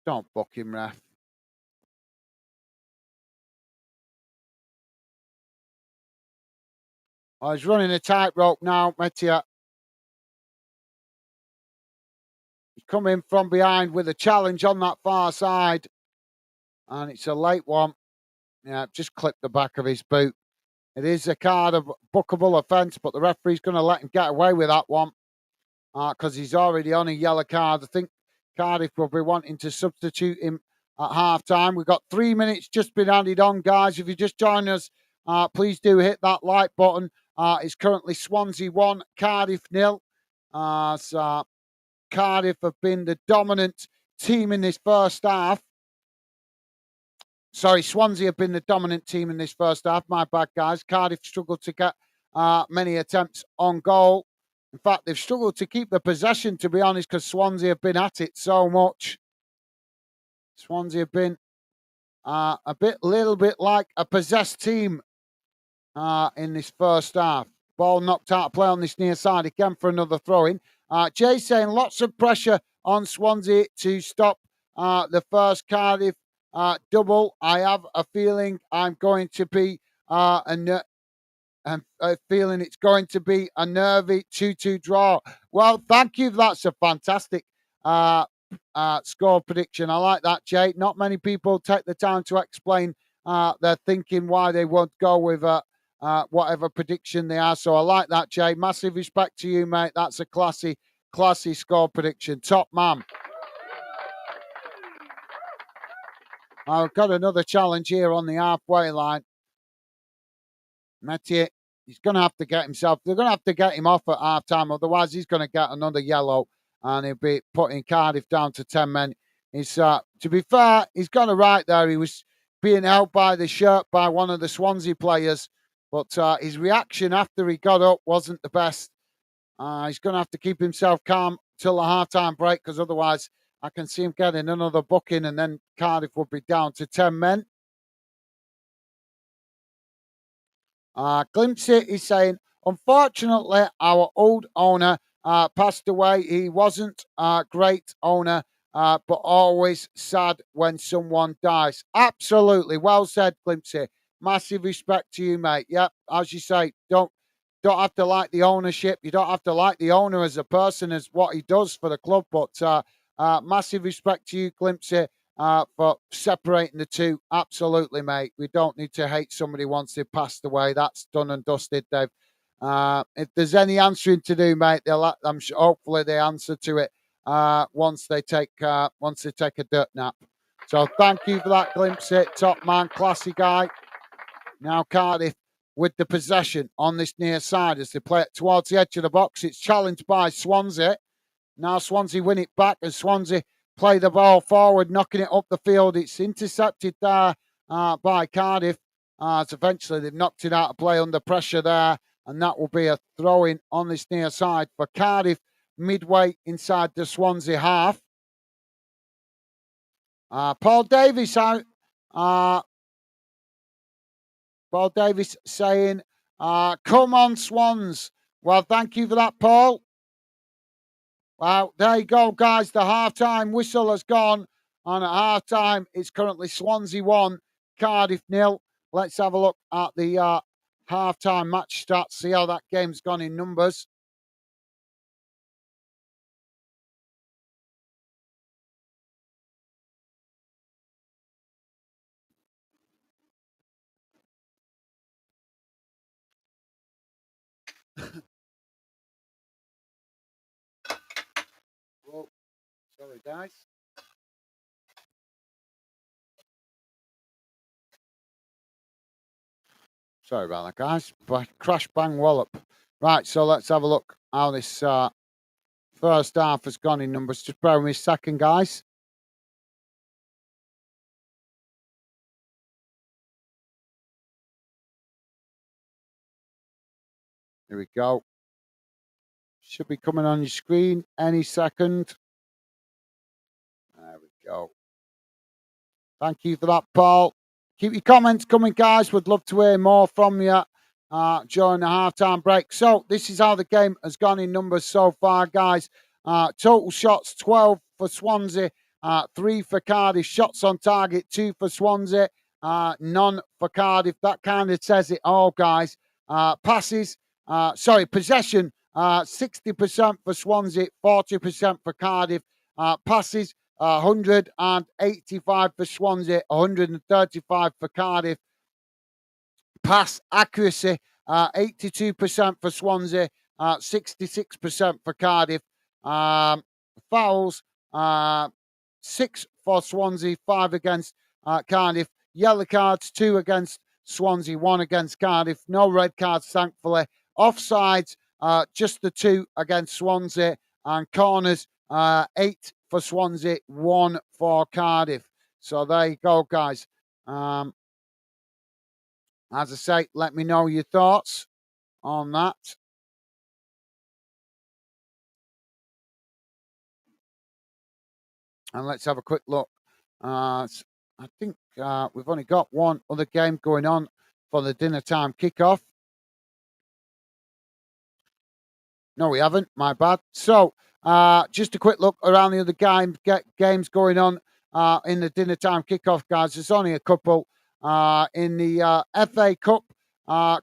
Speaker 1: Don't book him, ref. Oh, he's running a tightrope now, Metia. He's coming from behind with a challenge on that far side. And it's a late one. Yeah, just clipped the back of his boot. It is a card of bookable offence, but the referee's going to let him get away with that one because he's already on a yellow card. I think Cardiff will be wanting to substitute him at half time. We've got 3 minutes just been added on, guys. If you just join us, please do hit that like button. It's currently Swansea 1, Cardiff 0. So Cardiff have been the dominant team in this first half. Sorry, Swansea have been the dominant team in this first half. My bad, guys. Cardiff struggled to get many attempts on goal. In fact, they've struggled to keep the possession, to be honest, because Swansea have been at it so much. Swansea have been little bit like a possessed team in this first half. Ball knocked out of play on this near side again for another throw-in. Jay saying lots of pressure on Swansea to stop the first Cardiff double. I have a feeling I'm going to be feeling it's going to be a nervy 2-2 draw. Well, thank you. That's a fantastic score prediction. I like that, Jay. Not many people take the time to explain their thinking why they won't go with whatever prediction they are. So I like that, Jay. Massive respect to you, mate. That's a classy score prediction. Top man. I've got another challenge here on the halfway line. Metier, he's going to have to get himself. They're going to have to get him off at half time. Otherwise, he's going to get another yellow and he'll be putting Cardiff down to 10 men. He's, to be fair, he's got it right there. He was being held by the shirt by one of the Swansea players, but his reaction after he got up wasn't the best. He's going to have to keep himself calm till the half-time break because otherwise I can see him getting another booking and then Cardiff will be down to 10 men. Glimpsey is saying, unfortunately, our old owner passed away. He wasn't a great owner, but always sad when someone dies. Absolutely. Well said, Glimpsey. Massive respect to you, mate. Yep, as you say, don't have to like the ownership. You don't have to like the owner as a person, as what he does for the club. But massive respect to you, Glimpsey, for separating the two. Absolutely, mate. We don't need to hate somebody once they've passed away. That's done and dusted, Dave. If there's any answering to do, mate, I'm sure, hopefully they answer to it once they take a dirt nap. So thank you for that, Glimpsey. Top man, classy guy. Now Cardiff with the possession on this near side as they play it towards the edge of the box. It's challenged by Swansea. Now Swansea win it back and Swansea play the ball forward, knocking it up the field. It's intercepted there by Cardiff. As eventually they've knocked it out of play under pressure there. And that will be a throw-in on this near side for Cardiff midway inside the Swansea half. Paul Davies out. Paul Davis saying, come on, Swans. Well, thank you for that, Paul. Well, there you go, guys. The half-time whistle has gone. And at half-time, it's currently Swansea 1, Cardiff 0. Let's have a look at the half-time match stats, see how that game's gone in numbers. Oh, sorry, guys. Sorry about that, guys. But crash, bang, wallop. Right, so let's have a look how this first half has gone in numbers. Just bear with me a second, guys. Here we go. Should be coming on your screen any second. There we go. Thank you for that, Paul. Keep your comments coming, guys. Would love to hear more from you during the halftime break. So this is how the game has gone in numbers so far, guys. Total shots 12 for Swansea, 3 for Cardiff. Shots on target 2 for Swansea, none for Cardiff. That kind of says it all, guys. Possession 60% for Swansea, 40% for Cardiff. Passes 185 for Swansea, 135 for Cardiff. Pass accuracy 82% for Swansea, 66% for Cardiff. Fouls 6 for Swansea, 5 against Cardiff. Yellow cards 2 against Swansea, 1 against Cardiff. No red cards, thankfully. Offsides just the 2 against Swansea, and corners 8 for Swansea, 1 for Cardiff. So there you go, guys. As I say, let me know your thoughts on that. And let's have a quick look. I think we've only got one other game going on for the dinner time kickoff. No, we haven't. My bad. So, just a quick look around the other games going on in the dinner time kickoff, guys. There's only a couple. In the FA Cup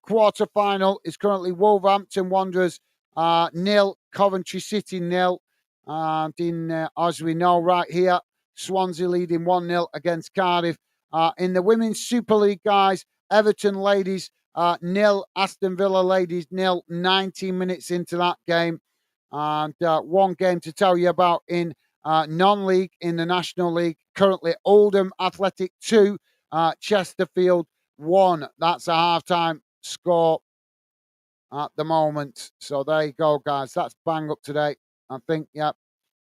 Speaker 1: quarter final is currently Wolverhampton Wanderers 0, Coventry City 0. And as we know, right here, Swansea leading 1-0 against Cardiff. In the Women's Super League, guys, Everton ladies 0, Aston Villa ladies 0, 19 minutes into that game. And one game to tell you about in non-league, in the National League, currently Oldham Athletic 2, Chesterfield 1. That's a half-time score at the moment. So there you go, guys. That's bang up to date. I think, yeah.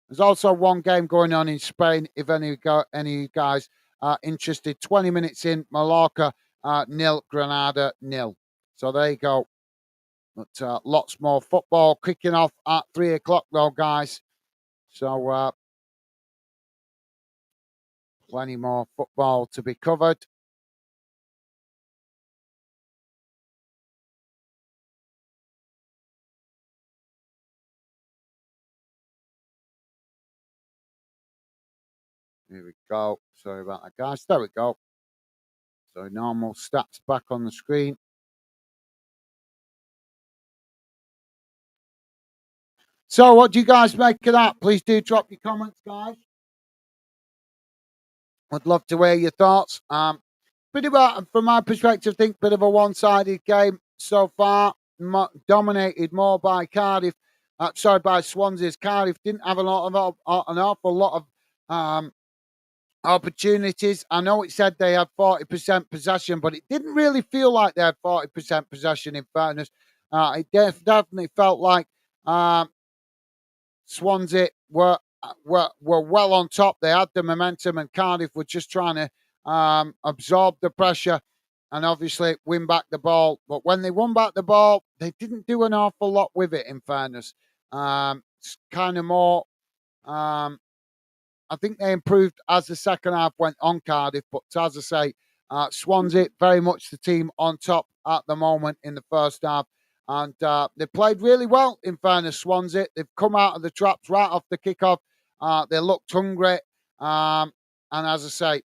Speaker 1: There's also one game going on in Spain, if any of you guys are interested. 20 minutes in, Mallorca 0, Granada 0. So there you go. But lots more football kicking off at 3 o'clock, though, guys. So plenty more football to be covered. Here we go. Sorry about that, guys. There we go. So normal stats back on the screen. So what do you guys make of that? Please do drop your comments, guys. I'd love to hear your thoughts. Pretty much, from my perspective, I think bit of a one-sided game so far. Dominated more by Cardiff. By Swansea's. Cardiff didn't have an awful lot of opportunities. I know it said they had 40% possession, but it didn't really feel like they had 40% possession, in fairness. It definitely felt like Swansea were well on top. They had the momentum, and Cardiff were just trying to absorb the pressure and obviously win back the ball. But when they won back the ball, they didn't do an awful lot with it, in fairness. It's kind of more... I think they improved as the second half went on, Cardiff. But as I say, Swansea, very much the team on top at the moment in the first half. And they played really well, in fairness, Swansea. They've come out of the traps right off the kickoff. They looked hungry. And as I say,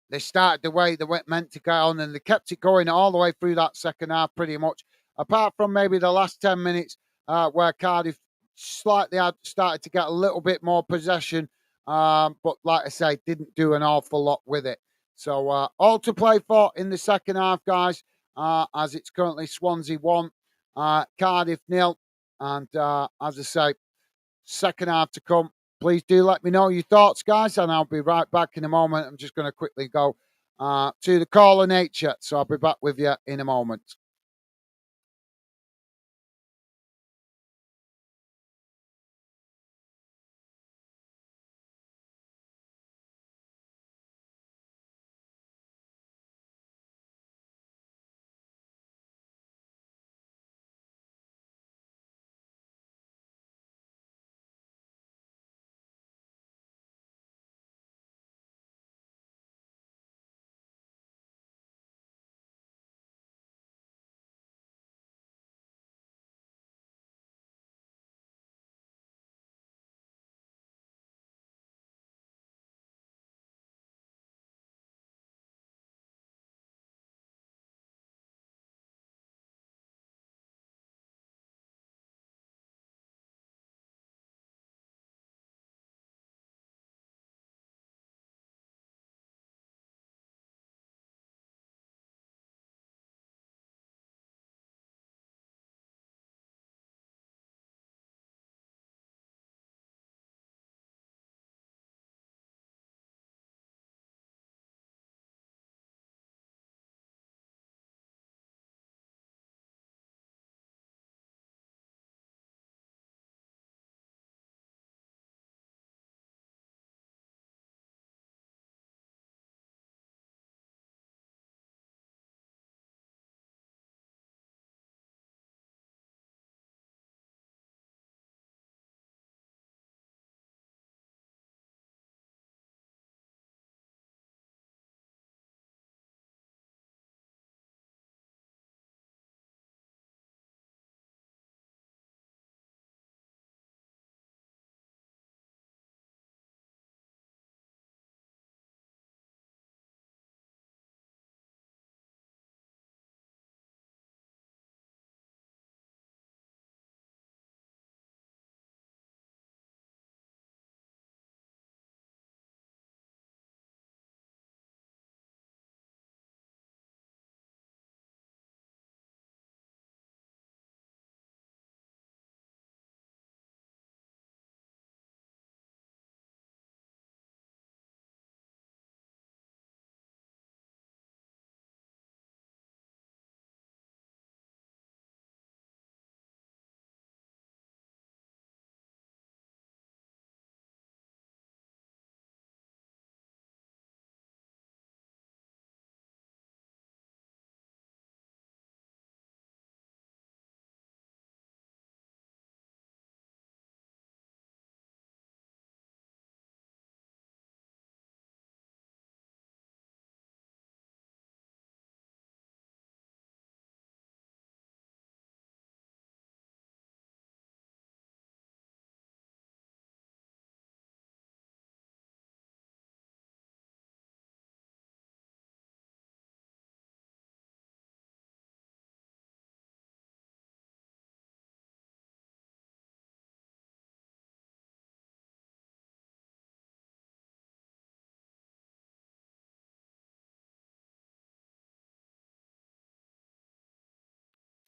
Speaker 1: they started the way they were meant to go on, and they kept it going all the way through that second half pretty much. Apart from maybe the last 10 minutes where Cardiff slightly had started to get a little bit more possession. But like I say, didn't do an awful lot with it. So all to play for in the second half, guys, as it's currently Swansea 1, Cardiff 0. And as I say, second half to come. Please do let me know your thoughts, guys, and I'll be right back in a moment. I'm just going to quickly go to the call of nature. So I'll be back with you in a moment.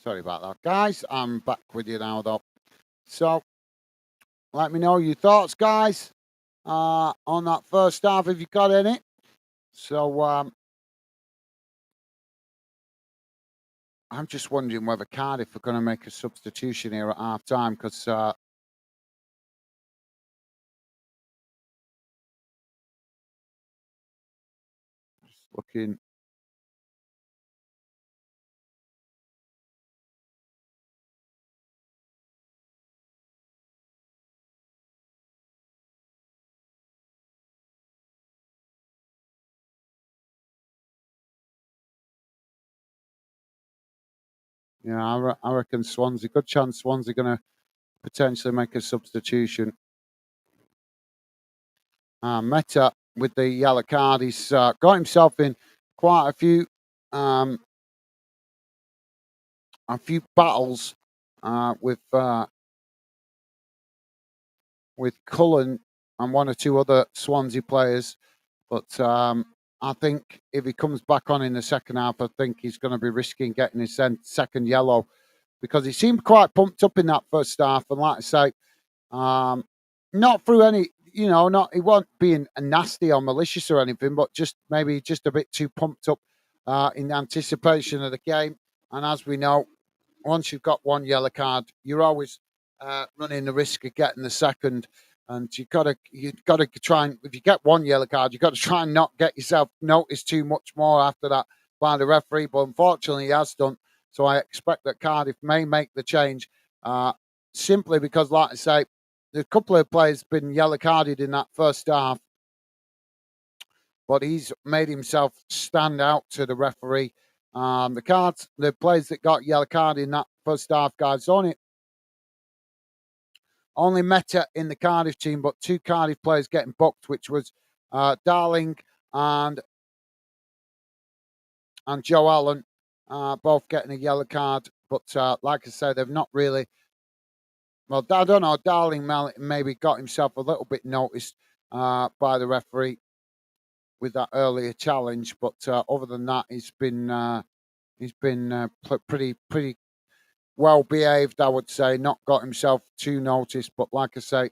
Speaker 1: Sorry about that, guys. I'm back with you now, though. So, let me know your thoughts, guys, on that first half, if you got any. So, I'm just wondering whether Cardiff are going to make a substitution here at half time because looking. Yeah, I reckon Swansea. Good chance Swansea going to potentially make a substitution. Meta with the yellow card. He's got himself in quite um, a few battles with Cullen and one or two other Swansea players. But I think if he comes back on in the second half, I think he's going to be risking getting his second yellow because he seemed quite pumped up in that first half. And like I say, not through any, not he wasn't being nasty or malicious or anything, but just maybe just a bit too pumped up in anticipation of the game. And as we know, once you've got one yellow card, you're always running the risk of getting the second. And you got to try and if you get one yellow card, you've got to try and not get yourself noticed too much more after that by the referee. But unfortunately, he has done. So I expect that Cardiff may make the change simply because, like I say, a couple of players been yellow carded in that first half, but he's made himself stand out to the referee. The players that got yellow card in that first half, guys, only Meta in the Cardiff team, but two Cardiff players getting booked, which was Darling and Joe Allen, both getting a yellow card. But like I said, they've not really. Well, I don't know. Darling maybe got himself a little bit noticed by the referee with that earlier challenge, but other than that, he's been pretty well behaved, I would say. Not got himself too noticed, but like I say,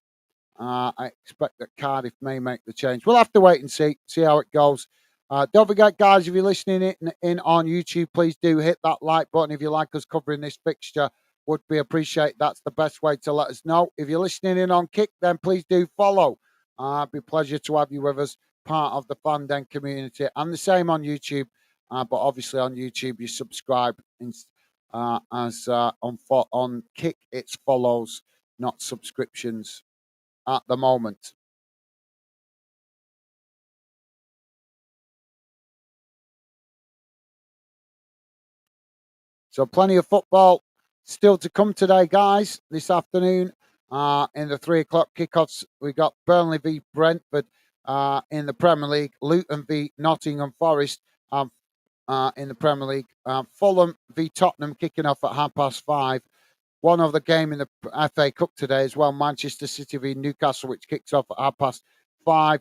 Speaker 1: I expect that Cardiff may make the change. We'll have to wait and see how it goes. Don't forget, guys, if you're listening in on YouTube, please do hit that like button if you like us covering this fixture. Would be appreciate. That's the best way to let us know. If you're listening in on Kick, then please do follow. It'd be a pleasure to have you with us, part of the Fan Den community, and the same on YouTube. But obviously on YouTube, you subscribe as on Kick, it's follows, not subscriptions at the moment. So plenty of football still to come today, guys. This afternoon, in the 3 o'clock kickoffs, we got Burnley v Brentford in the Premier League, Luton v Nottingham Forest in the Premier League, Fulham v Tottenham kicking off at 5:30. One of the game in the FA Cup today as well, Manchester City v Newcastle, which kicks off at 5:30.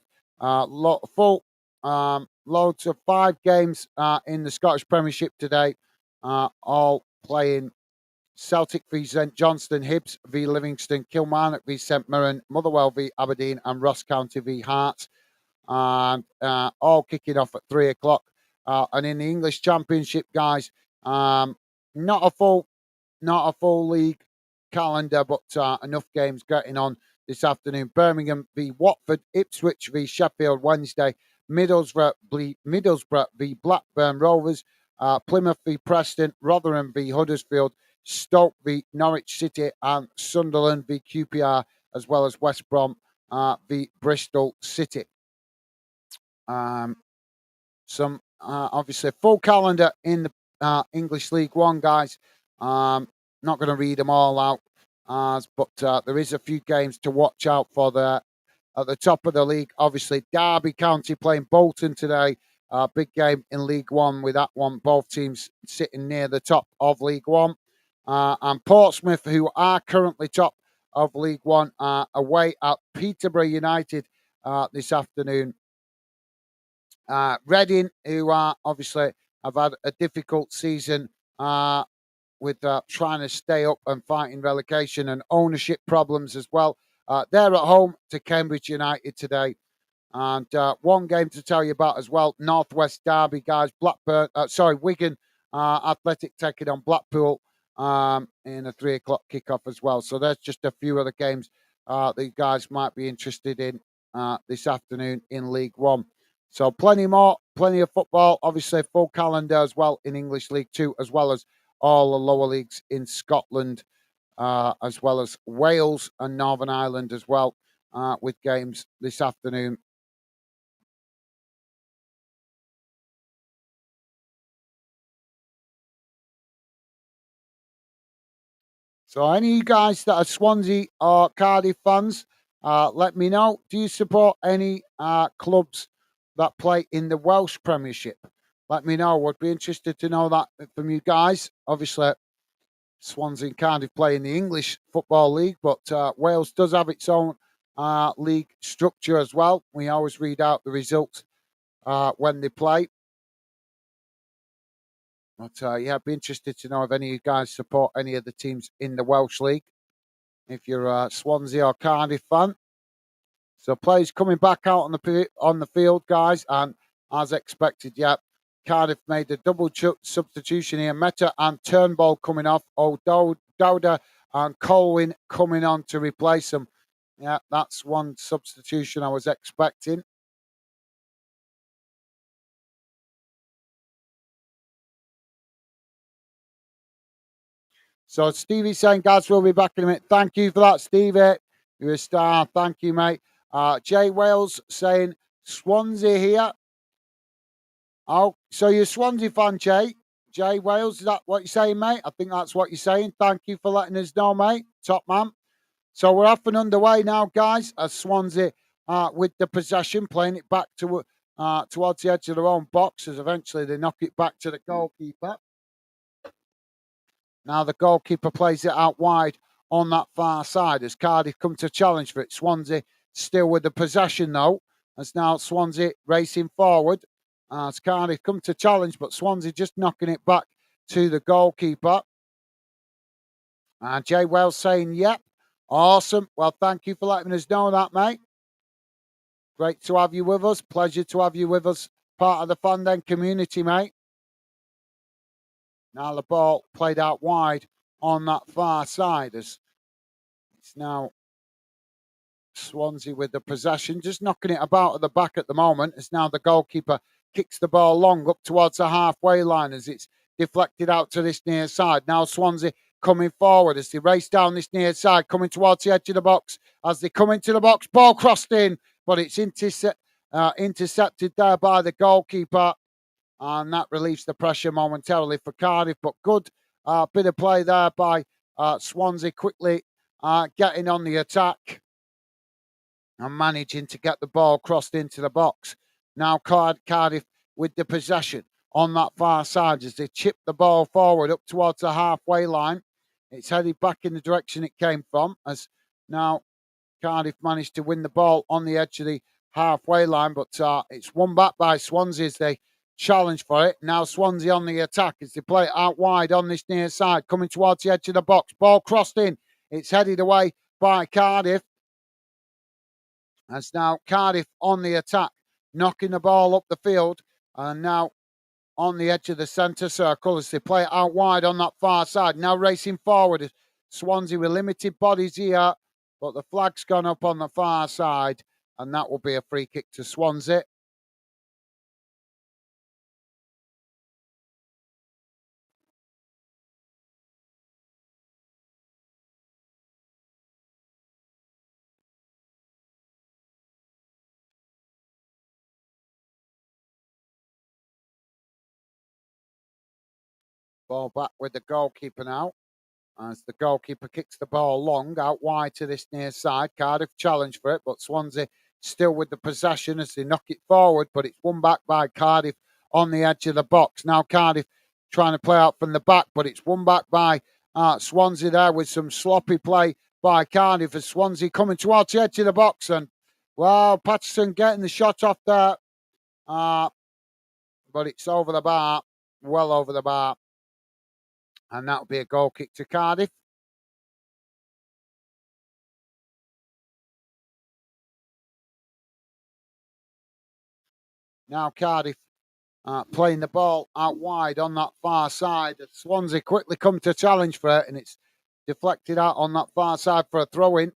Speaker 1: Loads of 5 games in the Scottish Premiership today, all playing Celtic v St Johnstone, Hibs v Livingston, Kilmarnock v St Mirren, Motherwell v Aberdeen, and Ross County v Hearts, and all kicking off at 3 o'clock. And in the English Championship, guys, not a full league calendar, but enough games getting on this afternoon. Birmingham v Watford, Ipswich v Sheffield Wednesday, Middlesbrough v Blackburn Rovers, Plymouth v Preston, Rotherham v Huddersfield, Stoke v Norwich City, and Sunderland v QPR, as well as West Brom v Bristol City. Some obviously full calendar in the English League One, guys. Not going to read them all out, but there is a few games to watch out for there. At the top of the league, obviously, Derby County playing Bolton today. Big game in League One with that one. Both teams sitting near the top of League One. And Portsmouth, who are currently top of League One, away at Peterborough United this afternoon. Reading, who are obviously have had a difficult season, with trying to stay up and fighting relegation and ownership problems as well. They're at home to Cambridge United today. And one game to tell you about as well, Northwest Derby, guys. Wigan Athletic taking on Blackpool in a 3 o'clock kickoff as well. So there's just a few other games that you guys might be interested in this afternoon in League One. So plenty of football. Obviously, full calendar as well in English League Two, as well as all the lower leagues in Scotland, as well as Wales and Northern Ireland as well, with games this afternoon. So, any of you guys that are Swansea or Cardiff fans, let me know. Do you support any clubs that play in the Welsh Premiership? Let me know. Would be interested to know that from you guys. Obviously, Swansea and Cardiff play in the English Football League, but Wales does have its own league structure as well. We always read out the results when they play. But yeah, I'd be interested to know if any of you guys support any of the teams in the Welsh League. If you're a Swansea or Cardiff fan. So players coming back out on the field, guys, and as expected, yeah, Cardiff made a double substitution here. Meta and Turnbull coming off. Dowda and Colwyn coming on to replace them. Yeah, that's one substitution I was expecting. So Stevie's saying, guys, we'll be back in a minute. Thank you for that, Stevie. You're a star. Thank you, mate. Jay Wales saying, Swansea here. Oh, so you're a Swansea fan, Jay? Jay Wales, is that what you're saying, mate? I think that's what you're saying. Thank you for letting us know, mate. Top man. So we're off and underway now, guys, as Swansea with the possession, playing it back towards the edge of their own box, as eventually they knock it back to the goalkeeper. Now the goalkeeper plays it out wide on that far side as Cardiff come to challenge for it. Swansea still with the possession, though, as now Swansea racing forward. As Cardiff come to challenge, but Swansea just knocking it back to the goalkeeper. And Jay Wells saying, yep, awesome. Well, thank you for letting us know that, mate. Great to have you with us. Pleasure to have you with us. Part of the Fandom community, mate. Now the ball played out wide on that far side as it's now Swansea with the possession, just knocking it about at the back at the moment. As now the goalkeeper kicks the ball long up towards the halfway line as it's deflected out to this near side. Now Swansea coming forward as they race down this near side, coming towards the edge of the box. As they come into the box, ball crossed in, but it's intercepted there by the goalkeeper. And that relieves the pressure momentarily for Cardiff. But good bit of play there by Swansea, quickly getting on the attack and managing to get the ball crossed into the box. Now Cardiff with the possession on that far side as they chip the ball forward up towards the halfway line. It's headed back in the direction it came from as now Cardiff managed to win the ball on the edge of the halfway line, but it's won back by Swansea as they challenge for it. Now Swansea on the attack as they play it out wide on this near side, coming towards the edge of the box. Ball crossed in. It's headed away by Cardiff. As now Cardiff on the attack, knocking the ball up the field, and now on the edge of the centre circle as they play it out wide on that far side. Now racing forward. Swansea with limited bodies here, but the flag's gone up on the far side, and that will be a free kick to Swansea. Ball back with the goalkeeper now. As the goalkeeper kicks the ball long out wide to this near side. Cardiff challenge for it, but Swansea still with the possession as they knock it forward, but it's won back by Cardiff on the edge of the box. Now Cardiff trying to play out from the back, but it's won back by Swansea there with some sloppy play by Cardiff as Swansea coming towards the edge of the box. And, well, Patterson getting the shot off there, but it's over the bar, well over the bar. And that'll be a goal kick to Cardiff. Now Cardiff playing the ball out wide on that far side. Swansea quickly come to challenge for it, and it's deflected out on that far side for a throw-in.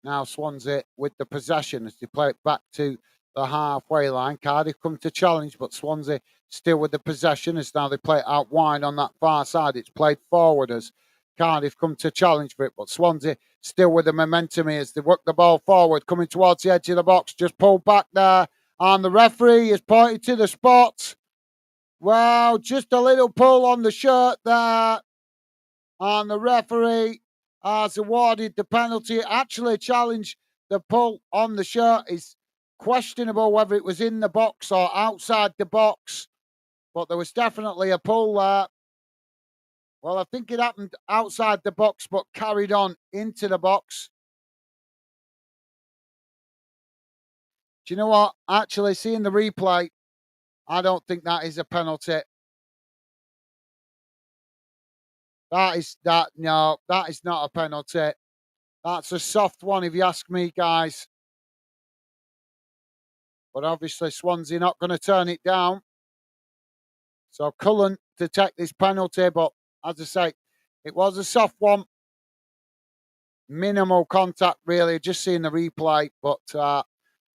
Speaker 1: Now Swansea with the possession as they play it back to the halfway line. Cardiff come to challenge, but Swansea still with the possession as now they play it out wide on that far side. It's played forward as Cardiff come to challenge for it, but Swansea still with the momentum here as they work the ball forward, coming towards the edge of the box, just pulled back there. And the referee is pointing to the spot. Well, just a little pull on the shirt there. And the referee has awarded the penalty. Actually challenged the pull on the shirt. Is questionable whether it was in the box or outside the box, but there was definitely a pull there. Well, I think it happened outside the box, but carried on into the box. Do you know what? Actually, seeing the replay, I don't think that is a penalty. No, that is not a penalty. That's a soft one if you ask me, guys. But obviously Swansea not going to turn it down. So Cullen to take this penalty, but as I say, it was a soft one. Minimal contact, really, just seeing the replay. But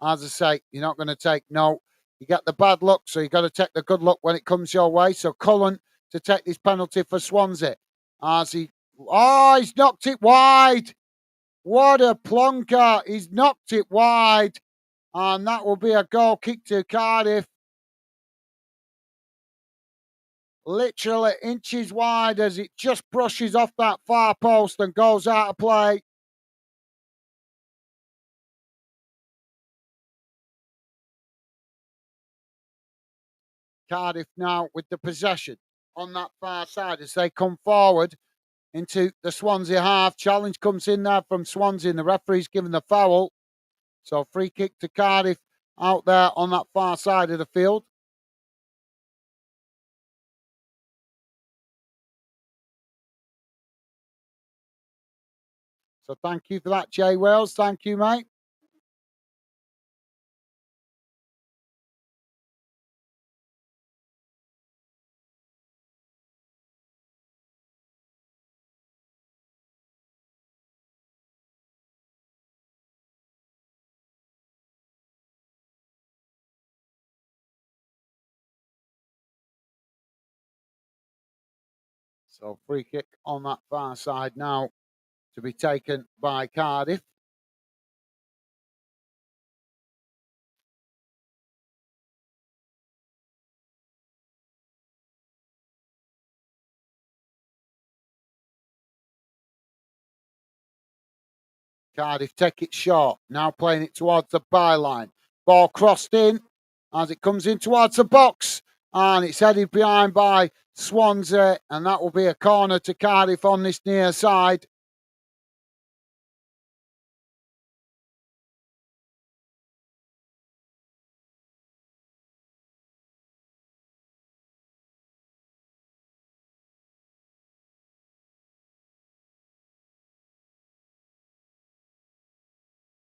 Speaker 1: as I say, you're not going to take no. You get the bad luck, so you got to take the good luck when it comes your way. So Cullen to take this penalty for Swansea. He's knocked it wide. What a plonker. He's knocked it wide. And that will be a goal kick to Cardiff. Literally inches wide as it just brushes off that far post and goes out of play. Cardiff now with the possession on that far side as they come forward into the Swansea half. Challenge comes in there from Swansea and the referee's given the foul. So free kick to Cardiff out there on that far side of the field. So thank you for that, Jay Wales. Thank you, mate. So free kick on that far side now to be taken by Cardiff. Cardiff take it short. Now playing it towards the byline. Ball crossed in as it comes in towards the box. And it's headed behind by Swansea. And that will be a corner to Cardiff on this near side.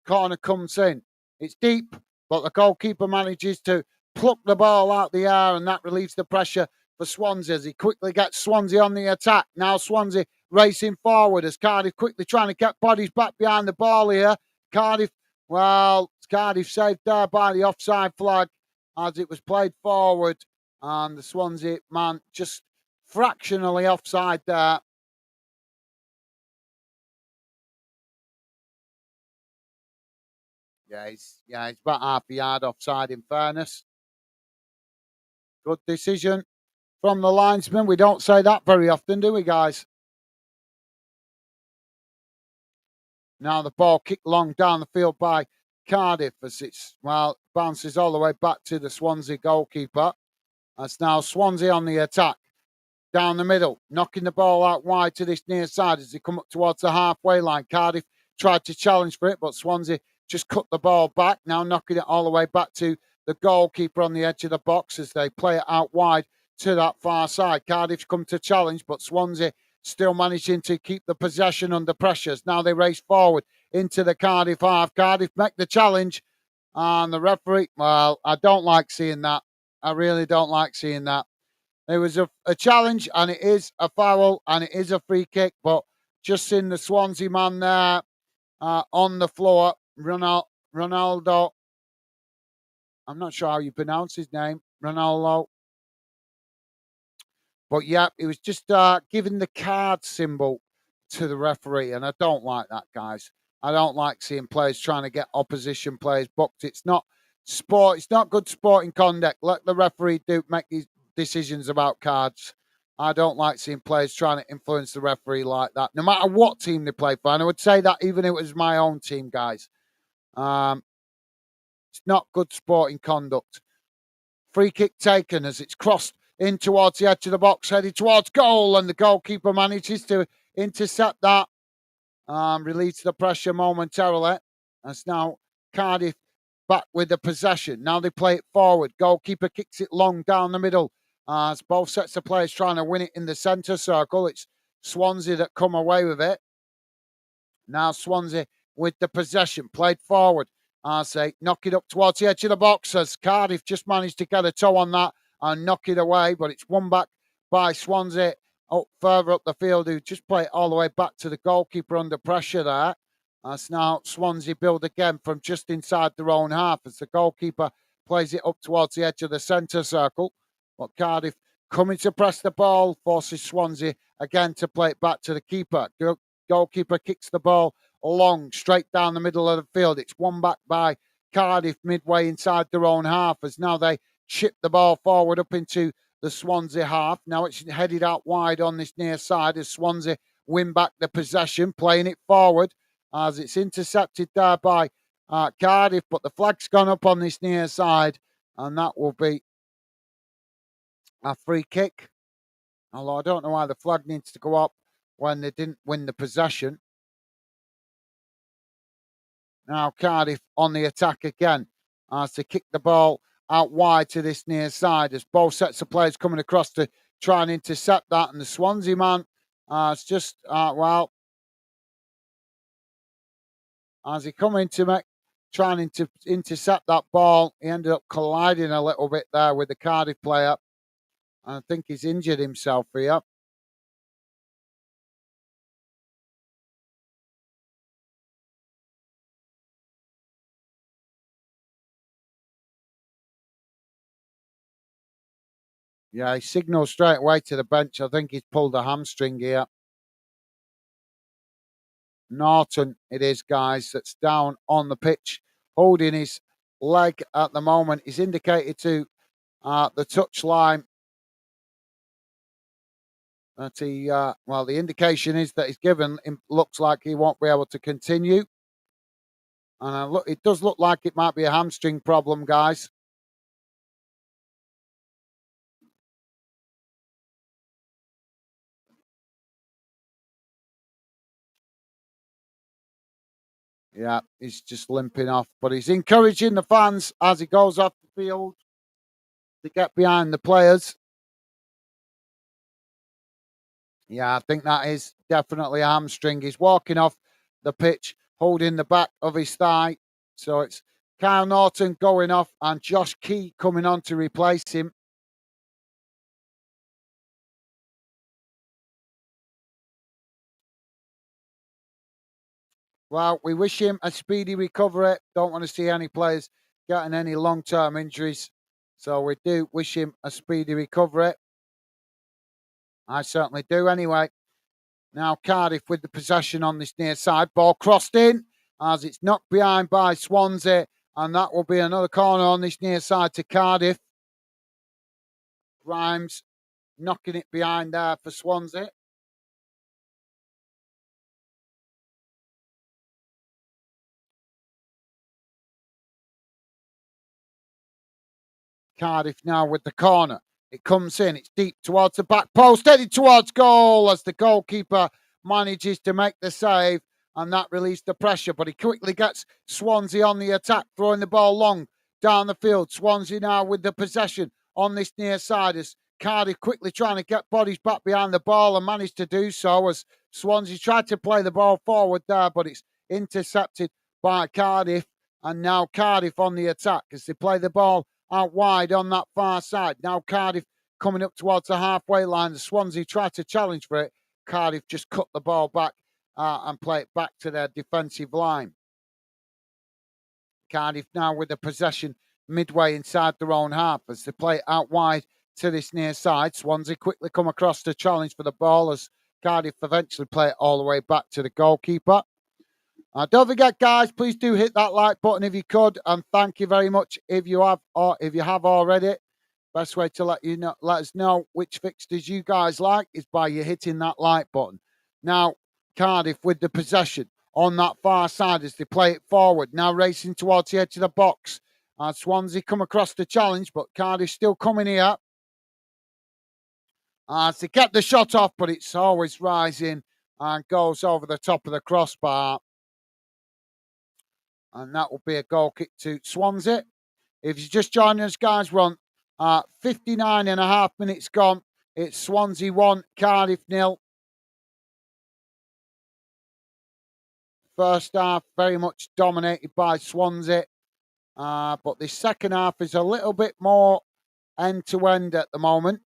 Speaker 1: Corner comes in. It's deep, but the goalkeeper manages to pluck the ball out the air, and that relieves the pressure for Swansea as he quickly gets Swansea on the attack. Now Swansea racing forward as Cardiff quickly trying to get bodies back behind the ball here. Cardiff saved there by the offside flag as it was played forward, and the Swansea man just fractionally offside there. He's about half a yard offside in fairness. Good decision from the linesman. We don't say that very often, do we, guys? Now the ball kicked long down the field by Cardiff as bounces all the way back to the Swansea goalkeeper. That's now Swansea on the attack. Down the middle, knocking the ball out wide to this near side as they come up towards the halfway line. Cardiff tried to challenge for it, but Swansea just cut the ball back. Now knocking it all the way back to the goalkeeper on the edge of the box as they play it out wide to that far side. Cardiff's come to challenge, but Swansea still managing to keep the possession under pressures. Now they race forward into the Cardiff half. Cardiff make the challenge, and the referee, well, I don't like seeing that. I really don't like seeing that. It was a challenge, and it is a foul, and it is a free kick, but just seeing the Swansea man there on the floor, Ronaldo, I'm not sure how you pronounce his name, Ronaldo. But yeah, it was just giving the card symbol to the referee, and I don't like that, guys. I don't like seeing players trying to get opposition players booked. It's not sport. It's not good sporting conduct. Let the referee make these decisions about cards. I don't like seeing players trying to influence the referee like that, no matter what team they play for. And I would say that even if it was my own team, guys. It's not good sporting conduct. Free kick taken as it's crossed in towards the edge of the box, headed towards goal, and the goalkeeper manages to intercept that, relieves the pressure momentarily. That's now Cardiff back with the possession. Now they play it forward. Goalkeeper kicks it long down the middle. As both sets of players trying to win it in the centre circle. It's Swansea that come away with it. Now Swansea with the possession, played forward. As they knock it up towards the edge of the box, as Cardiff just managed to get a toe on that and knock it away, but it's won back by Swansea further up the field, who just play it all the way back to the goalkeeper under pressure there. As now Swansea build again from just inside their own half as the goalkeeper plays it up towards the edge of the centre circle. But Cardiff coming to press the ball, forces Swansea again to play it back to the keeper. Goalkeeper kicks the ball long, straight down the middle of the field. It's won back by Cardiff midway inside their own half as now they chip the ball forward up into the Swansea half. Now it's headed out wide on this near side as Swansea win back the possession, playing it forward as it's intercepted there by Cardiff, but the flag's gone up on this near side, and that will be a free kick. Although I don't know why the flag needs to go up when they didn't win the possession. Now Cardiff on the attack again as they kick the ball out wide to this near side as both sets of players coming across to try and intercept that. And the Swansea man it's just, as he come into trying to intercept that ball, he ended up colliding a little bit there with the Cardiff player. And I think he's injured himself here. Yeah, he signaled straight away to the bench. I think he's pulled a hamstring here. Norton, it is, guys, that's down on the pitch, holding his leg at the moment. He's indicated to the touchline that the indication is that he's given. Him, looks like he won't be able to continue. And it does look like it might be a hamstring problem, guys. Yeah, he's just limping off, but he's encouraging the fans as he goes off the field to get behind the players. Yeah, I think that is definitely a hamstring. He's walking off the pitch, holding the back of his thigh. So it's Kyle Norton going off and Josh Key coming on to replace him. Well, we wish him a speedy recovery. Don't want to see any players getting any long-term injuries. So we do wish him a speedy recovery. I certainly do anyway. Now Cardiff with the possession on this near side. Ball crossed in as it's knocked behind by Swansea. And that will be another corner on this near side to Cardiff. Grimes knocking it behind there for Swansea. Cardiff now with the corner. It comes in. It's deep towards the back post, headed towards goal as the goalkeeper manages to make the save, and that released the pressure. But he quickly gets Swansea on the attack, throwing the ball long down the field. Swansea now with the possession on this near side as Cardiff quickly trying to get bodies back behind the ball and managed to do so as Swansea tried to play the ball forward there, but it's intercepted by Cardiff. And now Cardiff on the attack as they play the ball out wide on that far side. Now Cardiff coming up towards the halfway line. The Swansea tried to challenge for it. Cardiff just cut the ball back and play it back to their defensive line. Cardiff now with the possession midway inside their own half as they play it out wide to this near side. Swansea quickly come across to challenge for the ball as Cardiff eventually play it all the way back to the goalkeeper. Don't forget, guys, please do hit that like button if you could, and thank you very much if you have already. Best way to let us know which fixtures you guys like is by you hitting that like button. Now, Cardiff with the possession on that far side as they play it forward. Now racing towards the edge of the box. Swansea come across the challenge, but Cardiff still coming here. As they get the shot off, but it's always rising and goes over the top of the crossbar. And that will be a goal kick to Swansea. If you're just joining us, guys, we're on 59 and a half minutes gone. It's Swansea 1, Cardiff 0. First half very much dominated by Swansea. But the second half is a little bit more end-to-end at the moment.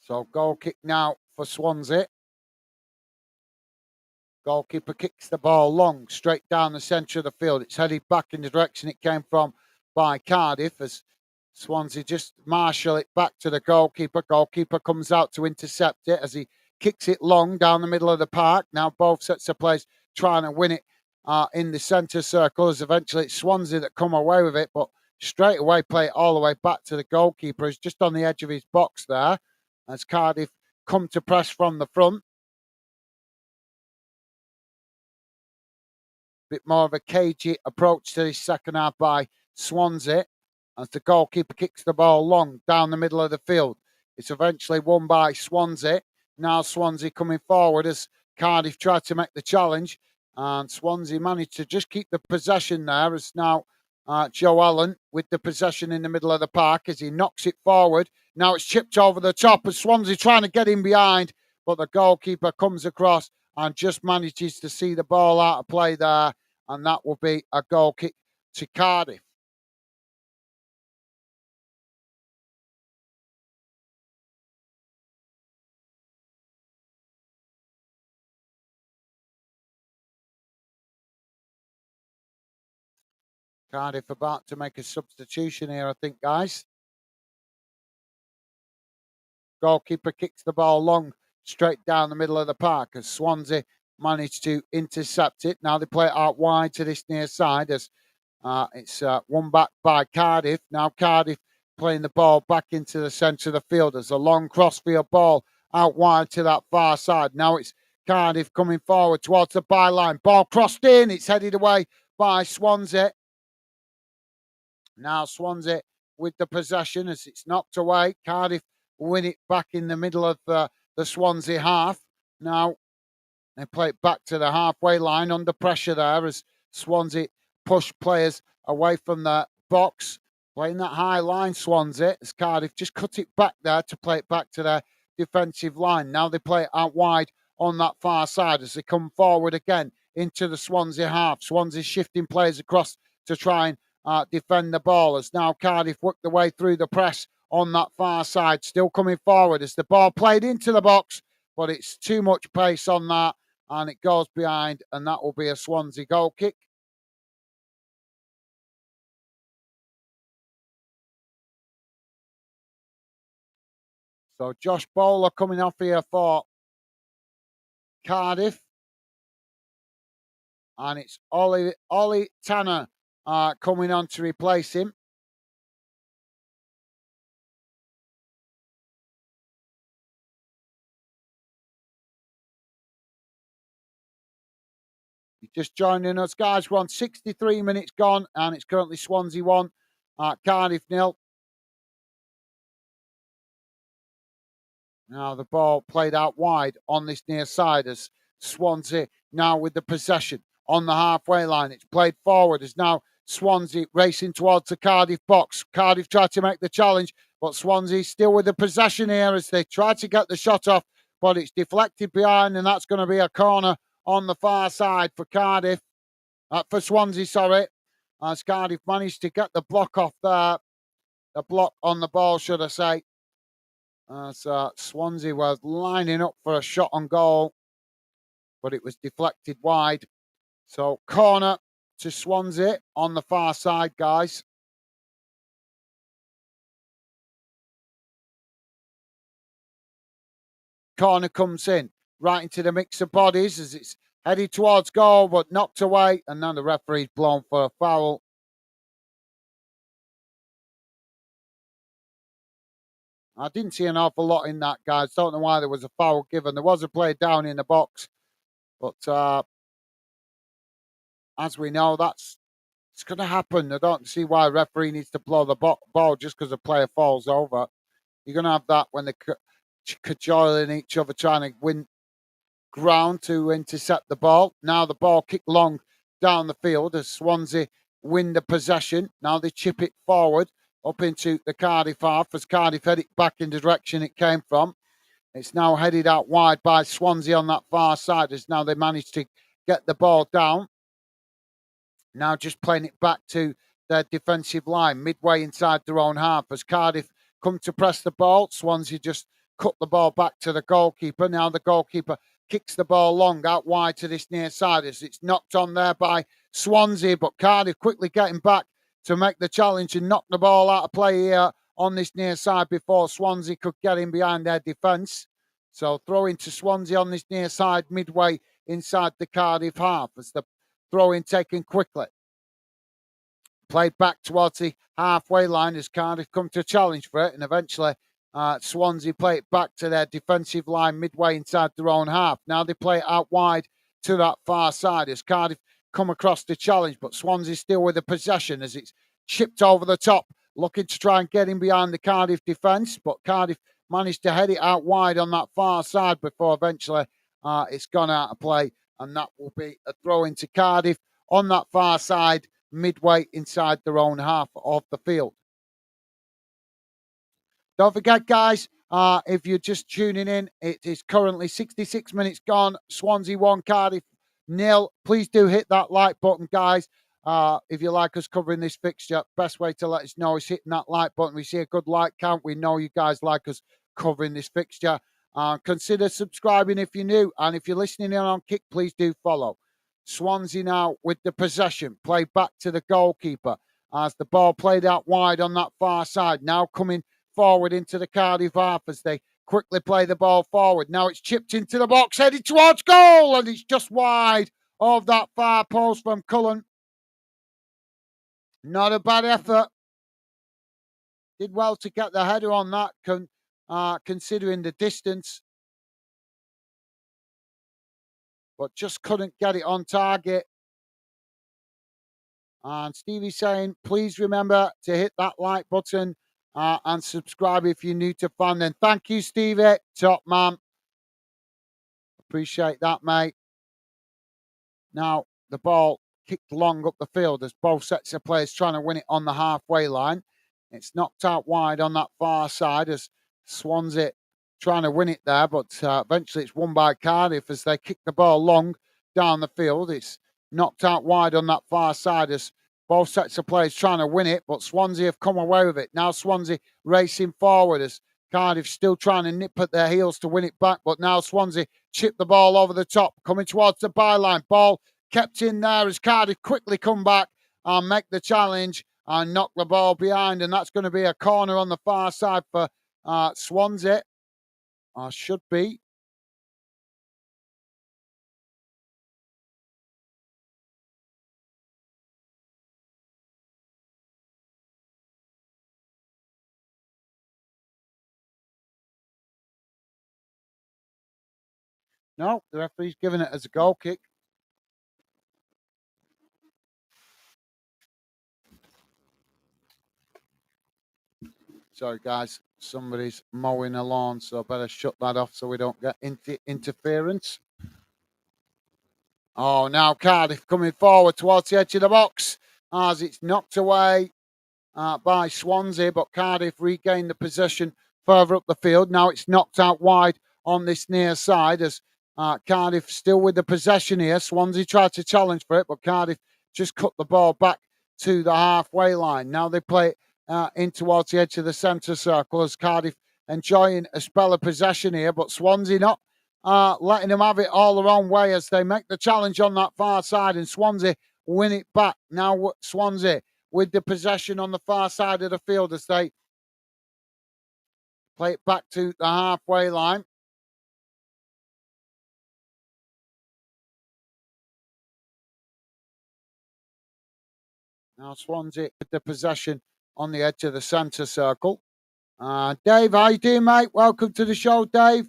Speaker 1: So goal kick now for Swansea. Goalkeeper kicks the ball long, straight down the centre of the field. It's headed back in the direction it came from by Cardiff as Swansea just marshal it back to the goalkeeper. Goalkeeper comes out to intercept it as he kicks it long down the middle of the park. Now both sets of players trying to win it in the centre circle as eventually it's Swansea that come away with it, but straight away play it all the way back to the goalkeeper who's just on the edge of his box there as Cardiff come to press from the front. Bit more of a cagey approach to this second half by Swansea as the goalkeeper kicks the ball long down the middle of the field. It's eventually won by Swansea. Now Swansea coming forward as Cardiff tried to make the challenge, and Swansea managed to just keep the possession there as now Joe Allen with the possession in the middle of the park as he knocks it forward. Now it's chipped over the top as Swansea trying to get in behind, but the goalkeeper comes across and just manages to see the ball out of play there, and that will be a goal kick to Cardiff. Cardiff about to make a substitution here, I think, guys. Goalkeeper kicks the ball long straight down the middle of the park as Swansea managed to intercept it. Now they play it out wide to this near side as it's won back by Cardiff. Now Cardiff playing the ball back into the centre of the field as a long crossfield ball out wide to that far side. Now it's Cardiff coming forward towards the byline. Ball crossed in. It's headed away by Swansea. Now Swansea with the possession as it's knocked away. Cardiff win it back in the middle of the Swansea half. Now they play it back to the halfway line under pressure there as Swansea push players away from the box. Playing that high line, Swansea, as Cardiff just cut it back there to play it back to their defensive line. Now they play it out wide on that far side as they come forward again into the Swansea half. Swansea shifting players across to try and defend the ball as now Cardiff work their way through the press on that far side, still coming forward as the ball played into the box, but it's too much pace on that and it goes behind, and that will be a Swansea goal kick. So Josh Bowler coming off here for Cardiff, and it's Ollie Tanner coming on to replace him. you're just joining us, guys, we're on 63 minutes gone, and it's currently Swansea 1, Cardiff 0. Now the ball played out wide on this near side as Swansea now with the possession on the halfway line. It's played forward as now Swansea racing towards the Cardiff box. Cardiff tried to make the challenge, but Swansea still with the possession here as they try to get the shot off, but it's deflected behind, and that's going to be a corner on the far side for Cardiff. For Swansea, sorry. As Cardiff managed to get the block off there. The block on the ball, should I say. So Swansea was lining up for a shot on goal, but it was deflected wide. So corner to Swansea on the far side, guys. Corner comes in right into the mix of bodies as it's headed towards goal, but knocked away, and then the referee's blown for a foul. I didn't see an awful lot in that, guys. Don't know why there was a foul given. There was a play down in the box, but as we know, it's going to happen. I don't see why a referee needs to blow the ball just because a player falls over. You're going to have that when they're cajoling each other, trying to win ground to intercept the ball. Now the ball kicked long down the field as Swansea win the possession. Now they chip it forward up into the Cardiff half as Cardiff head it back in the direction it came from. It's now headed out wide by Swansea on that far side as now they managed to get the ball down. Now just playing it back to their defensive line, midway inside their own half as Cardiff come to press the ball. Swansea just cut the ball back to the goalkeeper. Now the goalkeeper kicks the ball long out wide to this near side as it's knocked on there by Swansea, but Cardiff quickly getting back to make the challenge and knock the ball out of play here on this near side before Swansea could get in behind their defence. So throw into Swansea on this near side midway inside the Cardiff half as the throw in taken quickly. Played back towards the halfway line as Cardiff come to challenge for it, and eventually Swansea play it back to their defensive line midway inside their own half. Now they play it out wide to that far side as Cardiff come across the challenge, but Swansea still with the possession as it's chipped over the top, looking to try and get in behind the Cardiff defence, but Cardiff managed to head it out wide on that far side before eventually it's gone out of play, and that will be a throw into Cardiff on that far side midway inside their own half of the field. Don't forget, guys, if you're just tuning in, it is currently 66 minutes gone. Swansea 1, Cardiff 0. Please do hit that like button, guys. If you like us covering this fixture, best way to let us know is hitting that like button. We see a good like count. We know you guys like us covering this fixture. Consider subscribing if you're new. And if you're listening in on Kick, please do follow. Swansea now with the possession. Play back to the goalkeeper as the ball played out wide on that far side. Now coming forward into the Cardiff half as they quickly play the ball forward. Now it's chipped into the box, headed towards goal, and it's just wide of that far post from Cullen. Not a bad effort. Did well to get the header on that, considering the distance. But just couldn't get it on target. And Stevie's saying, please remember to hit that like button and subscribe if you're new to Fan. Then thank you, Stevie. Top man. Appreciate that, mate. Now, the ball kicked long up the field as both sets of players trying to win it on the halfway line. It's knocked out wide on that far side as Swansea trying to win it there, but eventually it's won by Cardiff as they kick the ball long down the field. It's knocked out wide on that far side as both sets of players trying to win it, but Swansea have come away with it. Now Swansea racing forward as Cardiff still trying to nip at their heels to win it back, but now Swansea chip the ball over the top, coming towards the byline. Ball kept in there as Cardiff quickly come back and make the challenge and knock the ball behind, and that's going to be a corner on the far side for Swansea. Should be. No, the referee's giving it as a goal kick. Sorry, guys. Somebody's mowing a lawn, so I better shut that off so we don't get interference. Oh, now Cardiff coming forward towards the edge of the box as it's knocked away by Swansea, but Cardiff regained the possession further up the field. Now it's knocked out wide on this near side as Cardiff still with the possession here. Swansea tried to challenge for it, but Cardiff just cut the ball back to the halfway line. Now they play it in towards the edge of the centre circle as Cardiff enjoying a spell of possession here, but Swansea not letting them have it all the wrong way as they make the challenge on that far side and Swansea win it back. Now Swansea with the possession on the far side of the field as they play it back to the halfway line. Now Swansea with the possession on the edge of the centre circle. Dave, how you doing, mate? Welcome to the show, Dave.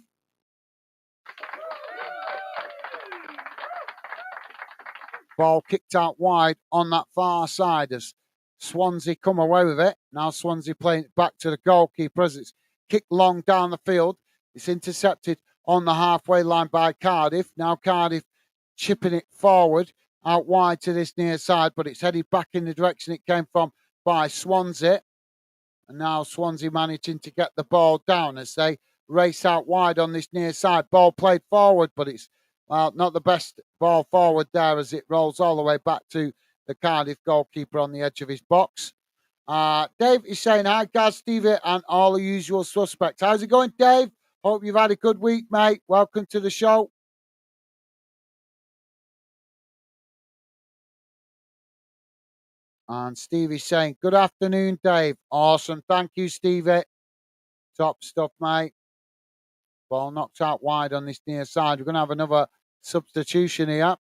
Speaker 1: Ball kicked out wide on that far side as Swansea come away with it. Now Swansea playing it back to the goalkeeper as it's kicked long down the field. It's intercepted on the halfway line by Cardiff. Now Cardiff chipping it forward out wide to this near side, but it's headed back in the direction it came from by Swansea. And now Swansea managing to get the ball down as they race out wide on this near side. Ball played forward, but it's not the best ball forward there as it rolls all the way back to the Cardiff goalkeeper on the edge of his box. Dave is saying, hi, Gaz, Stevie, and all the usual suspects. How's it going, Dave? Hope you've had a good week, mate. Welcome to the show. And Stevie's saying, good afternoon, Dave. Awesome. Thank you, Stevie. Top stuff, mate. Ball knocked out wide on this near side. We're going to have another substitution here.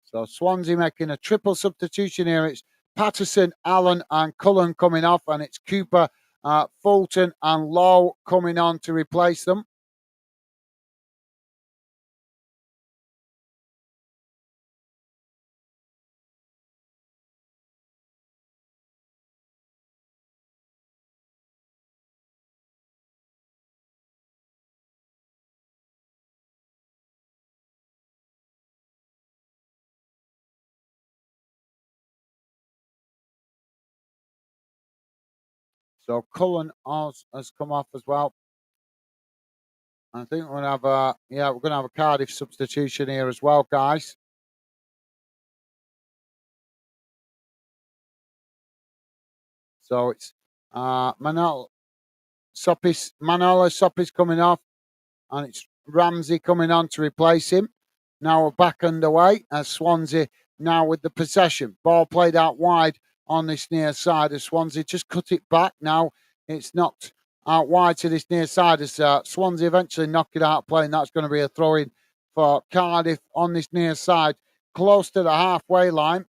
Speaker 1: So Swansea making a triple substitution here. It's Patterson, Allen, and Cullen coming off, and it's Cooper, Fulton, and Lowe coming on to replace them. So Cullen has come off as well. I think we're gonna have we're gonna have a Cardiff substitution here as well, guys. So it's Manolo Soppis coming off, and it's Ramsey coming on to replace him. Now we're back underway as Swansea now with the possession. Ball played out wide on this near side as Swansea just cut it back. Now it's knocked out wide to this near side as Swansea eventually knock it out of play, and that's going to be a throw in for Cardiff on this near side, close to the halfway line.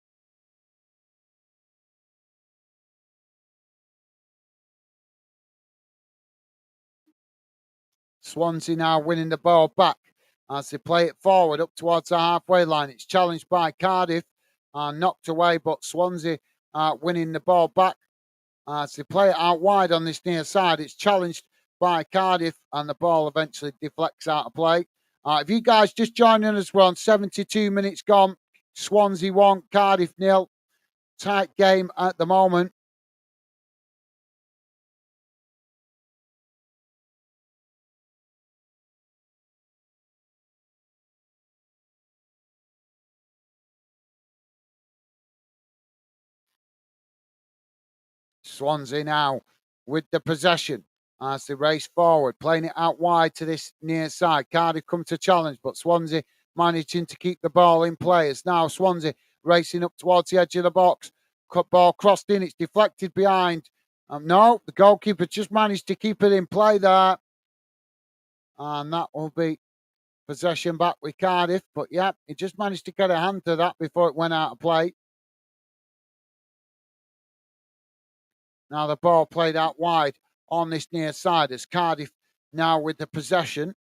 Speaker 1: Swansea now winning the ball back as they play it forward up towards the halfway line. It's challenged by Cardiff and knocked away, but Swansea winning the ball back as they play it out wide on this near side. It's challenged by Cardiff and the ball eventually deflects out of play. If you guys just joining us, we're on 72 minutes gone. Swansea 1, Cardiff 0. Tight game at the moment. Swansea now with the possession as they race forward, playing it out wide to this near side. Cardiff come to challenge, but Swansea managing to keep the ball in play. It's now Swansea racing up towards the edge of the box. Ball crossed in, it's deflected behind. No, the goalkeeper just managed to keep it in play there. And that will be possession back with Cardiff. But yeah, he just managed to get a hand to that before it went out of play. Now the ball played out wide on this near side as Cardiff now with the possession.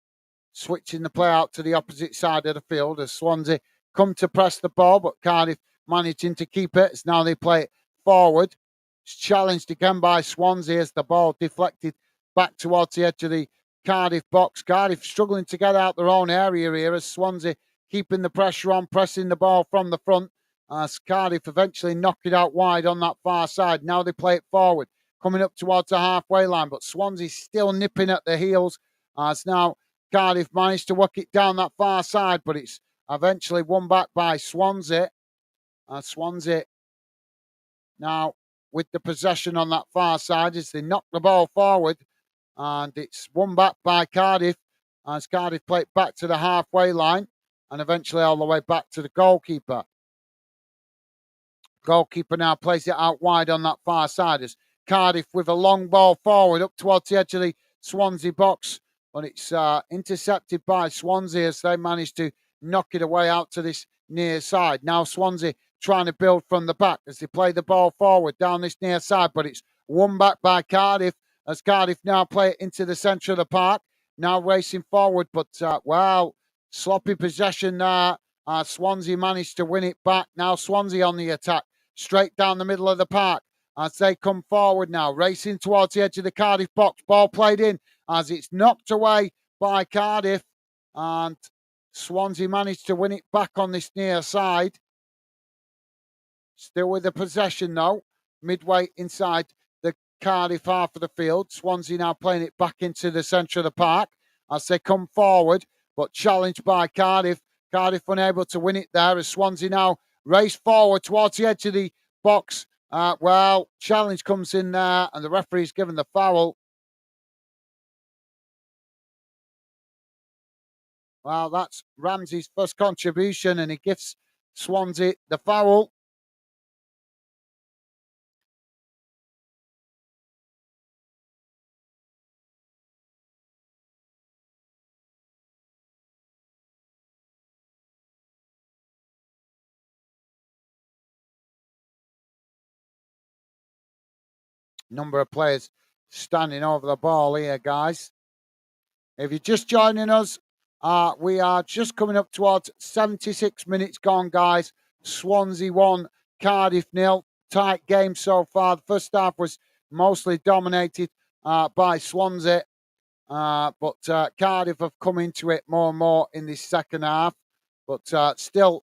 Speaker 1: switching the play out to the opposite side of the field as Swansea come to press the ball, but Cardiff managing to keep it. As now they play it forward. It's challenged again by Swansea as the ball deflected back towards the edge of the Cardiff box. Cardiff struggling to get out their own area here as Swansea keeping the pressure on, pressing the ball from the front. As Cardiff eventually knock it out wide on that far side. Now they play it forward, coming up towards the halfway line, but Swansea still nipping at the heels as now Cardiff managed to work it down that far side, but it's eventually won back by Swansea. Swansea now with the possession on that far side as they knock the ball forward, and it's won back by Cardiff as Cardiff play it back to the halfway line and eventually all the way back to the goalkeeper. Goalkeeper now plays it out wide on that far side as Cardiff with a long ball forward up towards the edge of the Swansea box, but it's intercepted by Swansea as they manage to knock it away out to this near side. Now Swansea trying to build from the back as they play the ball forward down this near side, but it's won back by Cardiff as Cardiff now play it into the centre of the park. Now racing forward, but sloppy possession there. Swansea managed to win it back. Now Swansea on the attack, straight down the middle of the park as they come forward now, racing towards the edge of the Cardiff box. Ball played in as it's knocked away by Cardiff, and Swansea managed to win it back on this near side. Still with the possession though, midway inside the Cardiff half of the field. Swansea now playing it back into the centre of the park as they come forward, but challenged by Cardiff. Cardiff unable to win it there as Swansea now race forward towards the edge of the box. Challenge comes in there and the referee's given the foul. Well, that's Ramsey's first contribution and he gives Swansea the foul. Number of players standing over the ball here, guys. If you're just joining us, we are just coming up towards 76 minutes gone, guys. Swansea 1, Cardiff 0. Tight game so far. The first half was mostly dominated by Swansea, but Cardiff have come into it more and more in this second half, but still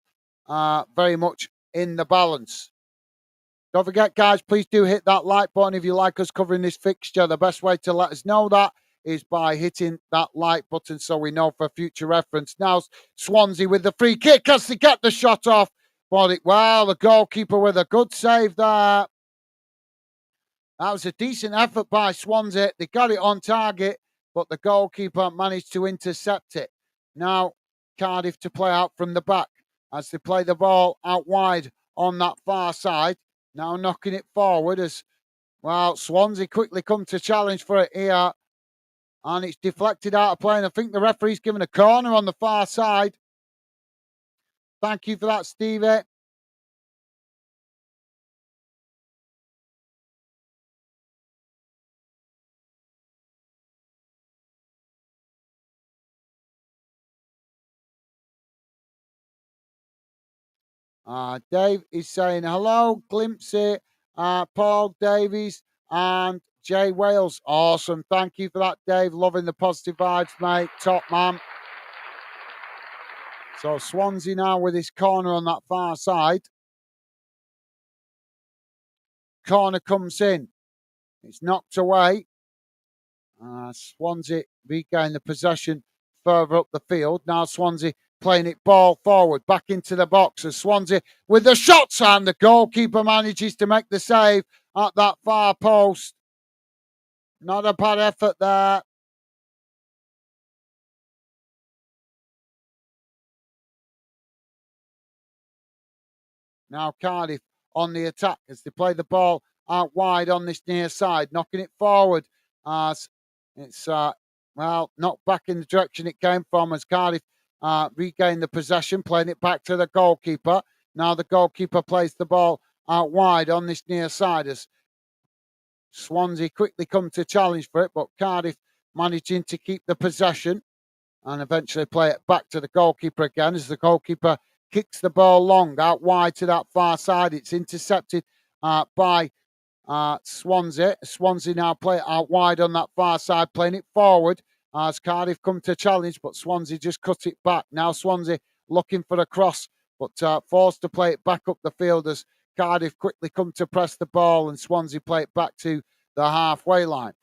Speaker 1: very much in the balance. Don't forget, guys, please do hit that like button if you like us covering this fixture. The best way to let us know that is by hitting that like button so we know for future reference. Now, Swansea with the free kick as they get the shot off. But the goalkeeper with a good save there. That was a decent effort by Swansea. They got it on target, but the goalkeeper managed to intercept it. Now, Cardiff to play out from the back as they play the ball out wide on that far side. Now knocking it forward as, Swansea quickly come to challenge for it here. And it's deflected out of play. And I think the referee's given a corner on the far side. Thank you for that, Stevie. Dave is saying hello, Glimpsy, Paul Davies, and Jay Wales. Awesome. Thank you for that, Dave. Loving the positive vibes, mate. Top man. So Swansea now with his corner on that far side. Corner comes in. It's knocked away. Swansea regain the possession further up the field. Now Swansea playing it ball forward, back into the box as Swansea with the shots, and the goalkeeper manages to make the save at that far post. Not a bad effort there. Now Cardiff on the attack as they play the ball out wide on this near side, knocking it forward as it's knocked back in the direction it came from as Cardiff regain the possession, playing it back to the goalkeeper. Now the goalkeeper plays the ball out wide on this near side as Swansea quickly come to challenge for it, but Cardiff managing to keep the possession and eventually play it back to the goalkeeper again as the goalkeeper kicks the ball long out wide to that far side. It's intercepted by Swansea. Swansea now play it out wide on that far side, playing it forward as Cardiff come to challenge, but Swansea just cut it back. Now Swansea looking for a cross, but forced to play it back up the field as Cardiff quickly come to press the ball and Swansea play it back to the halfway line.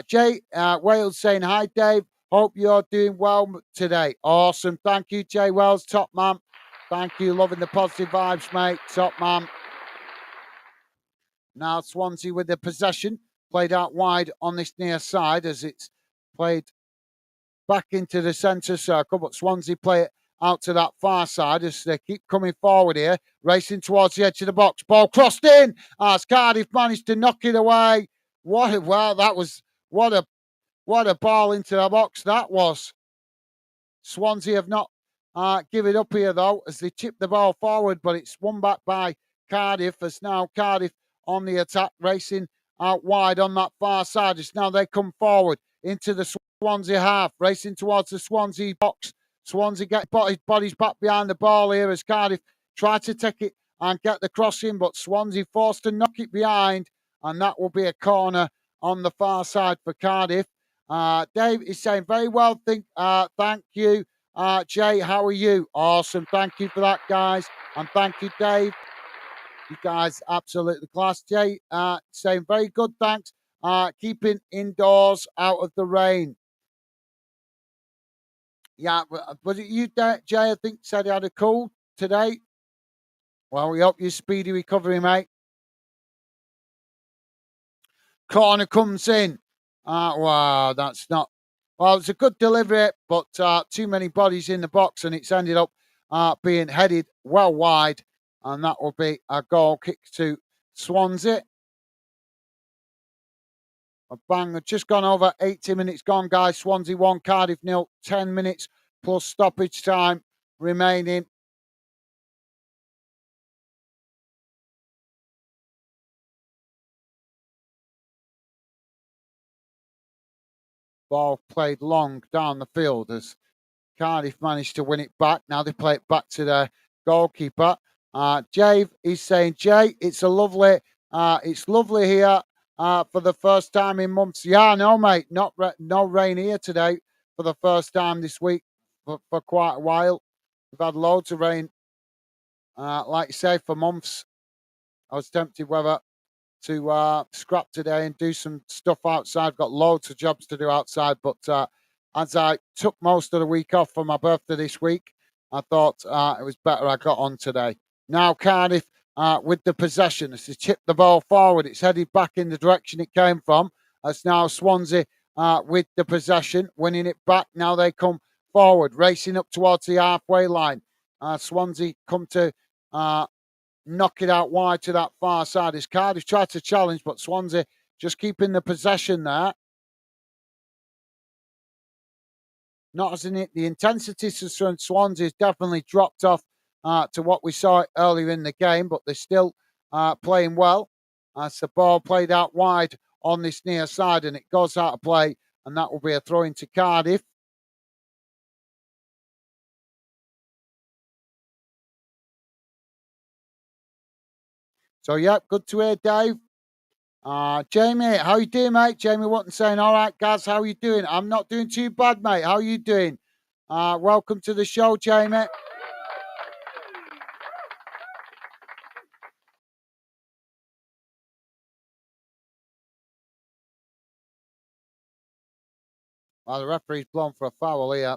Speaker 1: Jay Wales saying, hi, Dave. Hope you're doing well today. Awesome. Thank you, Jay Wells. Top man. Thank you. Loving the positive vibes, mate. Top man. Now Swansea with the possession. Played out wide on this near side as it's played back into the centre circle. But Swansea play it out to that far side as they keep coming forward here. Racing towards the edge of the box. Ball crossed in as Cardiff managed to knock it away. What a ball into the box that was. Swansea have not given up here, though, as they chip the ball forward, but it's won back by Cardiff, as now Cardiff on the attack, racing out wide on that far side. As now they come forward into the Swansea half, racing towards the Swansea box. Swansea get bodies back behind the ball here as Cardiff try to take it and get the cross in, but Swansea forced to knock it behind, and that will be a corner on the far side for Cardiff. Dave is saying, very well, thank you. Jay, how are you? Awesome. Thank you for that, guys. And thank you, Dave. You guys, absolutely class. Jay saying, very good, thanks. Keeping indoors out of the rain. Yeah, was it you, Jay, I think, said he had a cold today? Well, we hope you speedy recovery, mate. Corner comes in. Wow, that's not. Well, it's a good delivery, but too many bodies in the box, and it's ended up being headed well wide, and that will be a goal kick to Swansea. A bang, just gone over 80 minutes gone, guys. Swansea 1, Cardiff 0, 10 minutes plus stoppage time remaining. Ball played long down the field as Cardiff managed to win it back. Now they play it back to their goalkeeper. Jay is saying, Jay, it's lovely here for the first time in months. Yeah, no, mate, no rain here today for the first time this week for quite a while. We've had loads of rain, like you say, for months. I was tempted whether to scrap today and do some stuff outside. Got loads of jobs to do outside, but as I took most of the week off for my birthday this week, I thought it was better I got on today. Now Cardiff with the possession as they chip the ball forward. It's headed back in the direction it came from. As now Swansea with the possession, winning it back. Now they come forward, racing up towards the halfway line. Swansea come to knock it out wide to that far side. As Cardiff tried to challenge, but Swansea just keeping the possession there. Not as in it, the intensity from Swansea has definitely dropped off to what we saw earlier in the game, but they're still playing well. As the ball played out wide on this near side, and it goes out of play, and that will be a throw into Cardiff. So, yeah, good to hear, Dave. Jamie, how you doing, mate? Jamie Watton saying, all right, Gaz, how you doing? I'm not doing too bad, mate. How you doing? Welcome to the show, Jamie. Well, the referee's blown for a foul here.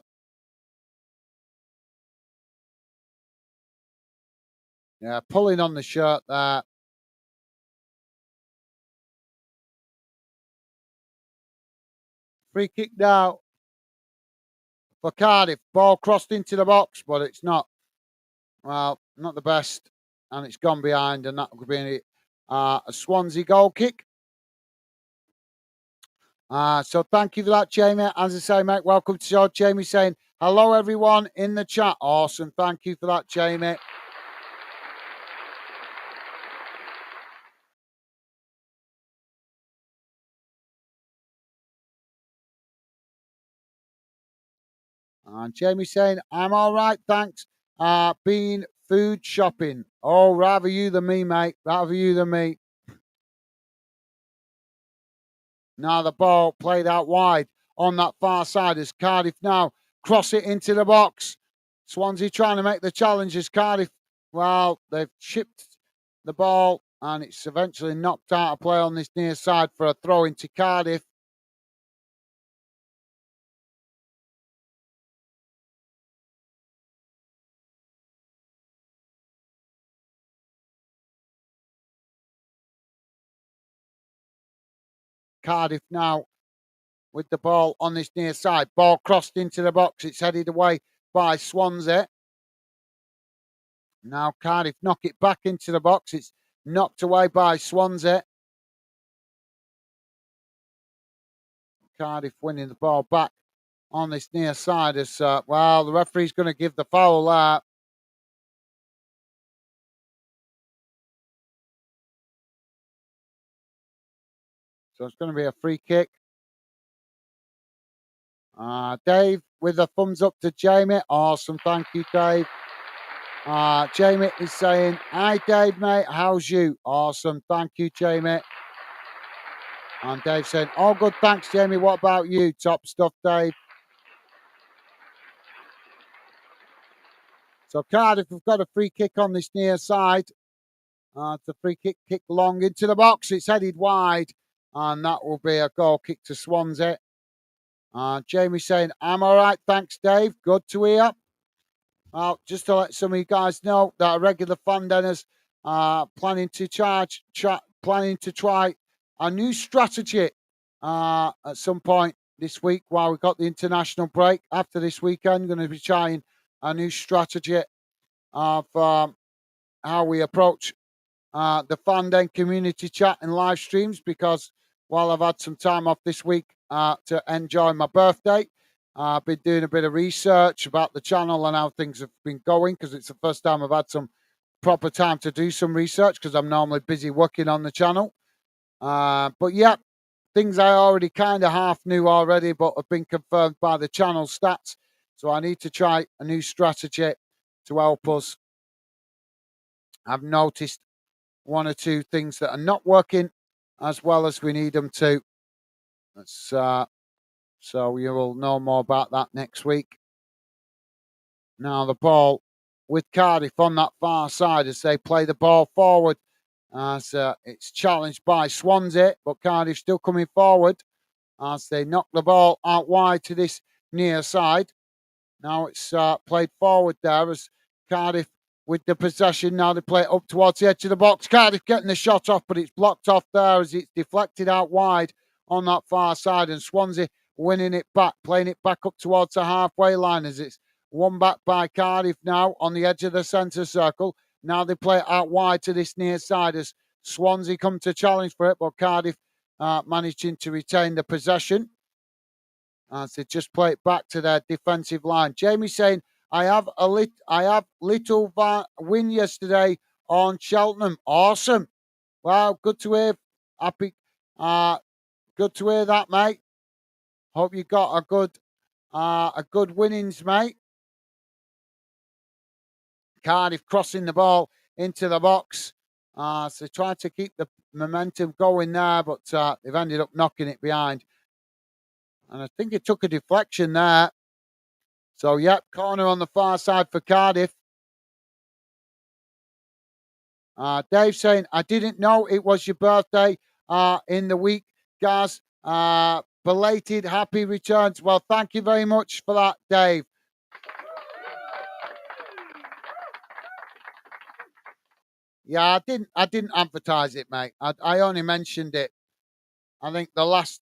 Speaker 1: Yeah, pulling on the shirt there. Free kick now for Cardiff. Ball crossed into the box, but it's not. Well, not the best. And it's gone behind, and that could be a Swansea goal kick. So thank you for that, Jamie. As I say, mate, welcome to the show. Jamie saying, hello, everyone in the chat. Awesome. Thank you for that, Jamie. And Jamie saying, I'm all right, thanks. Been food shopping. Oh, rather you than me, mate. Rather you than me. Now the ball played out wide on that far side as Cardiff now cross it into the box. Swansea trying to make the challenge as Cardiff, well, they've chipped the ball and it's eventually knocked out of play on this near side for a throw into Cardiff. Cardiff now with the ball on this near side. Ball crossed into the box. It's headed away by Swansea. Now Cardiff knock it back into the box. It's knocked away by Swansea. Cardiff winning the ball back on this near side as, well, the referee's going to give the foul there. So it's going to be a free kick. Dave with a thumbs up to Jamie. Awesome. Thank you, Dave. Jamie is saying, hi, Dave, mate. How's you? Awesome. Thank you, Jamie. And Dave saying, all good. Thanks, Jamie. What about you? Top stuff, Dave. So Cardiff have got a free kick on this near side. It's a free kick, kick long into the box. It's headed wide. And that will be a goal kick to Swansea. Jamie saying, I'm all right. Thanks, Dave. Good to hear. Well, just to let some of you guys know that a regular fan denners planning to try a new strategy at some point this week while we've got the international break. After this weekend, going to be trying a new strategy of how we approach the fan den community chat and live streams, because while I've had some time off this week to enjoy my birthday, I've been doing a bit of research about the channel and how things have been going, because it's the first time I've had some proper time to do some research, because I'm normally busy working on the channel. But yeah, things I already kind of half knew already, but have been confirmed by the channel stats. So I need to try a new strategy to help us. I've noticed one or two things that are not working as well as we need them to. So you will know more about that next week. Now the ball with Cardiff on that far side as they play the ball forward. As it's challenged by Swansea, but Cardiff still coming forward as they knock the ball out wide to this near side. Now it's played forward there as Cardiff with the possession. Now they play it up towards the edge of the box. Cardiff getting the shot off, but it's blocked off there as it's deflected out wide on that far side. And Swansea winning it back, playing it back up towards the halfway line as it's won back by Cardiff now on the edge of the centre circle. Now they play it out wide to this near side as Swansea come to challenge for it, but Cardiff managing to retain the possession as they just play it back to their defensive line. Jamie saying, I have little win yesterday on Cheltenham. Awesome. Wow, good to hear. Happy. Good to hear that, mate. Hope you got a good winnings, mate. Cardiff crossing the ball into the box. So trying to keep the momentum going there, but they've ended up knocking it behind. And I think it took a deflection there. So, yep, corner on the far side for Cardiff. Dave saying, I didn't know it was your birthday in the week, Gaz. Belated happy returns. Well, thank you very much for that, Dave. Yeah, I didn't advertise it, mate. I only mentioned it. I think the last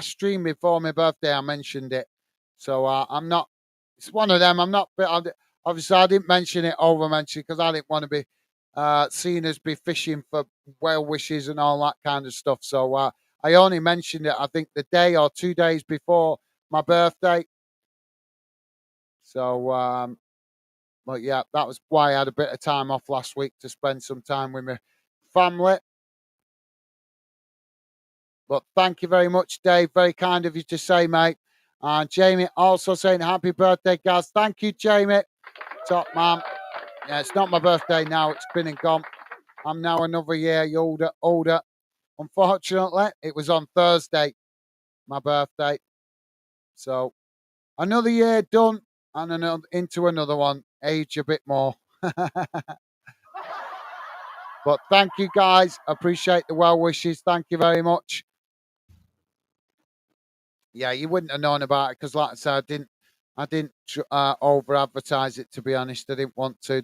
Speaker 1: stream before my birthday, I mentioned it. So I'm not. It's one of them. I'm not. Obviously, I didn't mention it over mention because I didn't want to be seen as be fishing for well wishes and all that kind of stuff. So I only mentioned it. I think the day or 2 days before my birthday. So, but yeah, that was why I had a bit of time off last week to spend some time with my family. But thank you very much, Dave. Very kind of you to say, mate. And Jamie also saying happy birthday, Gaz. Thank you, Jamie. Top man. Yeah, it's not my birthday now. It's been and gone. I'm now another year older. Unfortunately, it was on Thursday, my birthday. So another year done and into another one. Age a bit more. But thank you guys. Appreciate the well wishes. Thank you very much. Yeah, you wouldn't have known about it because, like I said, I didn't over advertise it. To be honest, I didn't want to.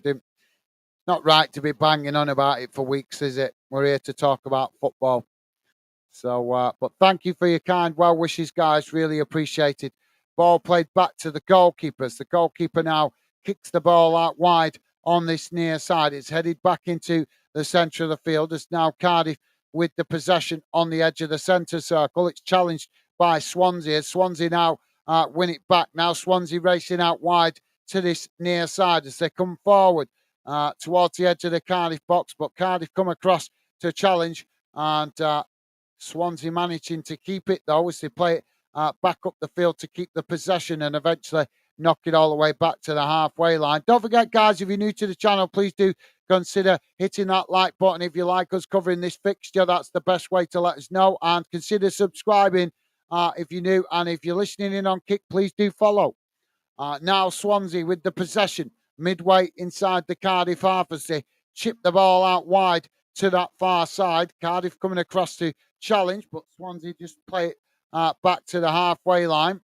Speaker 1: Not right to be banging on about it for weeks, is it? We're here to talk about football. So, but thank you for your kind well wishes, guys. Really appreciated. Ball played back to the goalkeepers. The goalkeeper now kicks the ball out wide on this near side. It's headed back into the centre of the field. It's now Cardiff with the possession on the edge of the centre circle. It's challenged by Swansea. Swansea now win it back. Now Swansea racing out wide to this near side as they come forward towards the edge of the Cardiff box. But Cardiff come across to challenge and Swansea managing to keep it though as they play it back up the field to keep the possession and eventually knock it all the way back to the halfway line. Don't forget, guys, if you're new to the channel, please do consider hitting that like button. If you like us covering this fixture, that's the best way to let us know. And consider subscribing if you're new. And if you're listening in on Kick, please do follow. Now Swansea with the possession midway inside the Cardiff half as they chip the ball out wide to that far side. Cardiff coming across to challenge, but Swansea just play it back to the halfway line.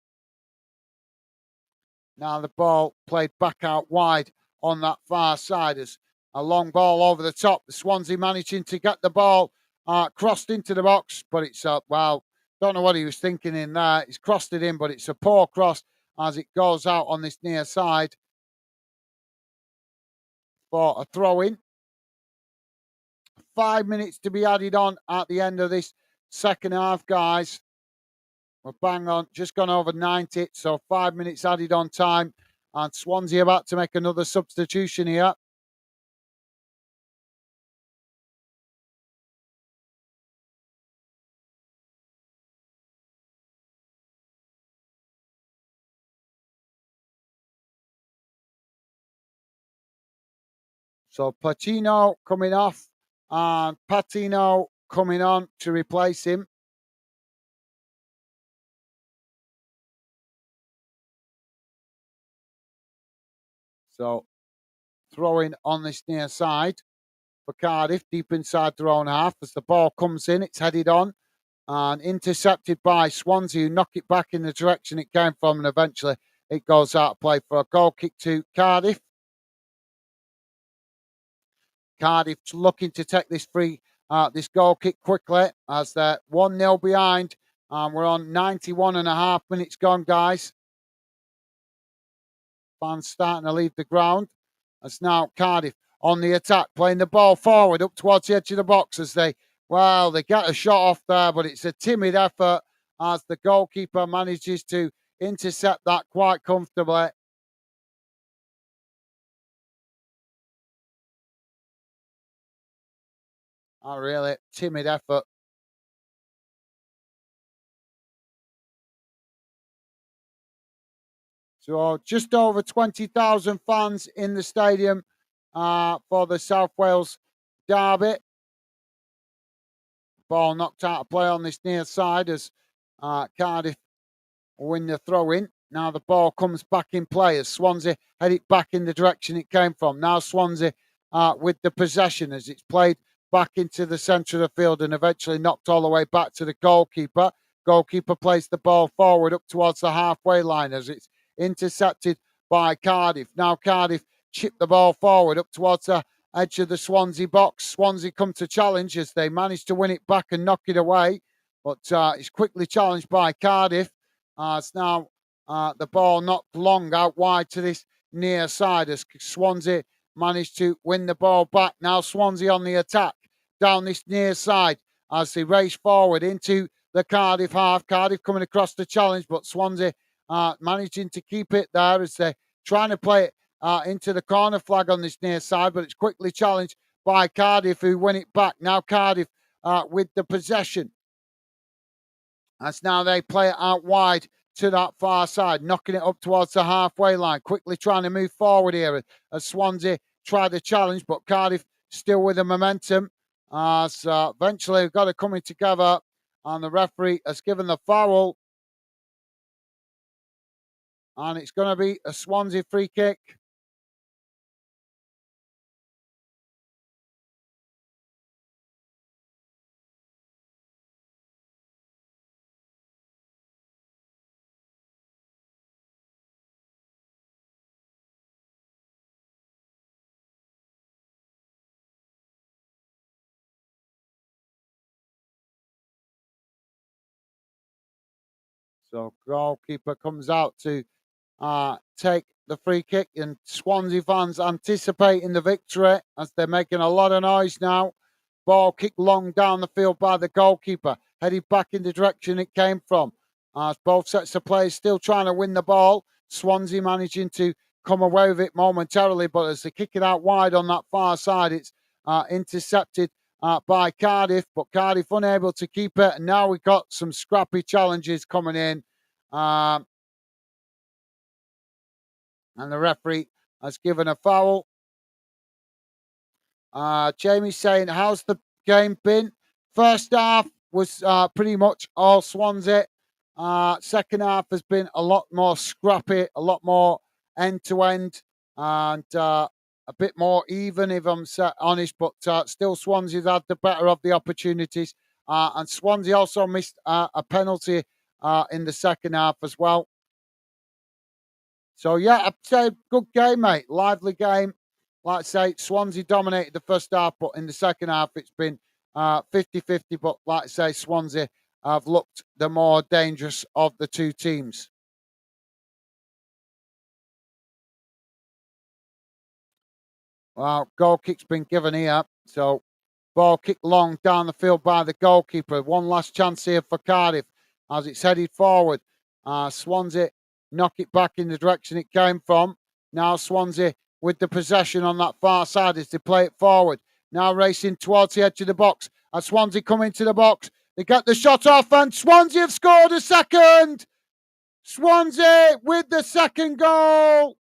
Speaker 1: Now the ball played back out wide on that far side as a long ball over the top. The Swansea managing to get the ball crossed into the box, but it's well, don't know what he was thinking in there. He's crossed it in, but it's a poor cross as it goes out on this near side for a throw in. 5 minutes to be added on at the end of this second half, guys. We're bang on, just gone over 90, so 5 minutes added on time. And Swansea about to make another substitution here. So Patino coming off and Patino coming on to replace him. So throwing on this near side for Cardiff, deep inside their own half. As the ball comes in, it's headed on and intercepted by Swansea, who knock it back in the direction it came from, and eventually it goes out of play for a goal kick to Cardiff. Cardiff looking to take this this goal kick quickly as they're 1-0 behind. We're on 91 and a half minutes gone, guys. Fans starting to leave the ground. As now Cardiff on the attack, playing the ball forward up towards the edge of the box as they get a shot off there, but it's a timid effort as the goalkeeper manages to intercept that quite comfortably. A really timid effort. So just over 20,000 fans in the stadium for the South Wales derby. Ball knocked out of play on this near side as Cardiff win the throw in. Now the ball comes back in play as Swansea head it back in the direction it came from. Now Swansea with the possession as it's played back into the centre of the field and eventually knocked all the way back to the goalkeeper. Goalkeeper plays the ball forward up towards the halfway line as it's intercepted by Cardiff. Now Cardiff chip the ball forward up towards the edge of the Swansea box. Swansea come to challenge as they manage to win it back and knock it away. But it's quickly challenged by Cardiff. It's now the ball knocked long out wide to this near side as Swansea managed to win the ball back. Now Swansea on the attack down this near side as they race forward into the Cardiff half. Cardiff coming across the challenge, but Swansea managing to keep it there as they're trying to play it into the corner flag on this near side, but it's quickly challenged by Cardiff who win it back. Now Cardiff with the possession. As now they play it out wide to that far side, knocking it up towards the halfway line, quickly trying to move forward here as Swansea try the challenge, but Cardiff still with the momentum. So eventually we've got to come together, and the referee has given the foul, and it's going to be a Swansea free kick. So goalkeeper comes out to take the free kick, and Swansea fans anticipating the victory as they're making a lot of noise now. Ball kicked long down the field by the goalkeeper, headed back in the direction it came from. As both sets of players still trying to win the ball, Swansea managing to come away with it momentarily, but as they kick it out wide on that far side, it's intercepted by Cardiff, but Cardiff unable to keep it, and now we've got some scrappy challenges coming in. And the referee has given a foul. Jamie's saying, how's the game been? First half was pretty much all Swansea. Second half has been a lot more scrappy, a lot more end-to-end, and a bit more even, if I'm honest, but still Swansea's had the better of the opportunities. And Swansea also missed a penalty in the second half as well. So, yeah, I'd say good game, mate. Lively game. Like I say, Swansea dominated the first half, but in the second half, it's been 50-50. But like I say, Swansea have looked the more dangerous of the two teams. Well, goal kick's been given here. So, ball kicked long down the field by the goalkeeper. One last chance here for Cardiff as it's headed forward. Swansea knock it back in the direction it came from. Now Swansea with the possession on that far side as they play it forward. Now racing towards the edge of the box. As Swansea come into the box, they get the shot off, and Swansea have scored a second. Swansea with the second goal.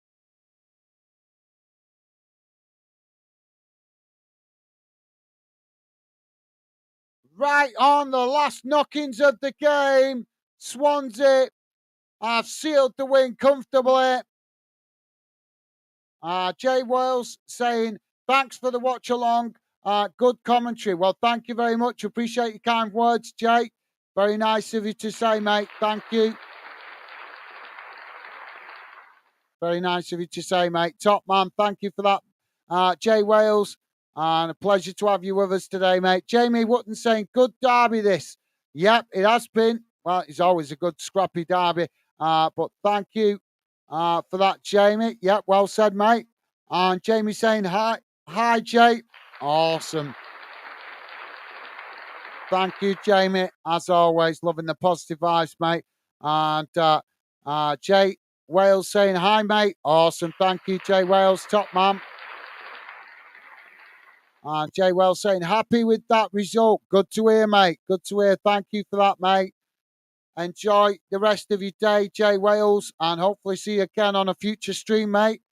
Speaker 1: Right on the last knockings of the game, Swansea have sealed the win comfortably. Jay Wales saying, thanks for the watch along. Good commentary. Well, thank you very much. Appreciate your kind words, Jay. Very nice of you to say, mate. Thank you. Very nice of you to say, mate. Top man. Thank you for that, Jay Wales. And a pleasure to have you with us today, mate. Jamie Wotton saying, good derby this. Yep, it has been. Well, it's always a good scrappy derby. But thank you for that, Jamie. Yep, well said, mate. And Jamie saying, hi, Jay. Awesome. Thank you, Jamie. As always, loving the positive vibes, mate. And Jay Wales saying, hi, mate. Awesome. Thank you, Jay Wales. Top man. And Jay Wells saying, happy with that result. Good to hear, mate. Good to hear. Thank you for that, mate. Enjoy the rest of your day, Jay Wales, and hopefully see you again on a future stream, mate.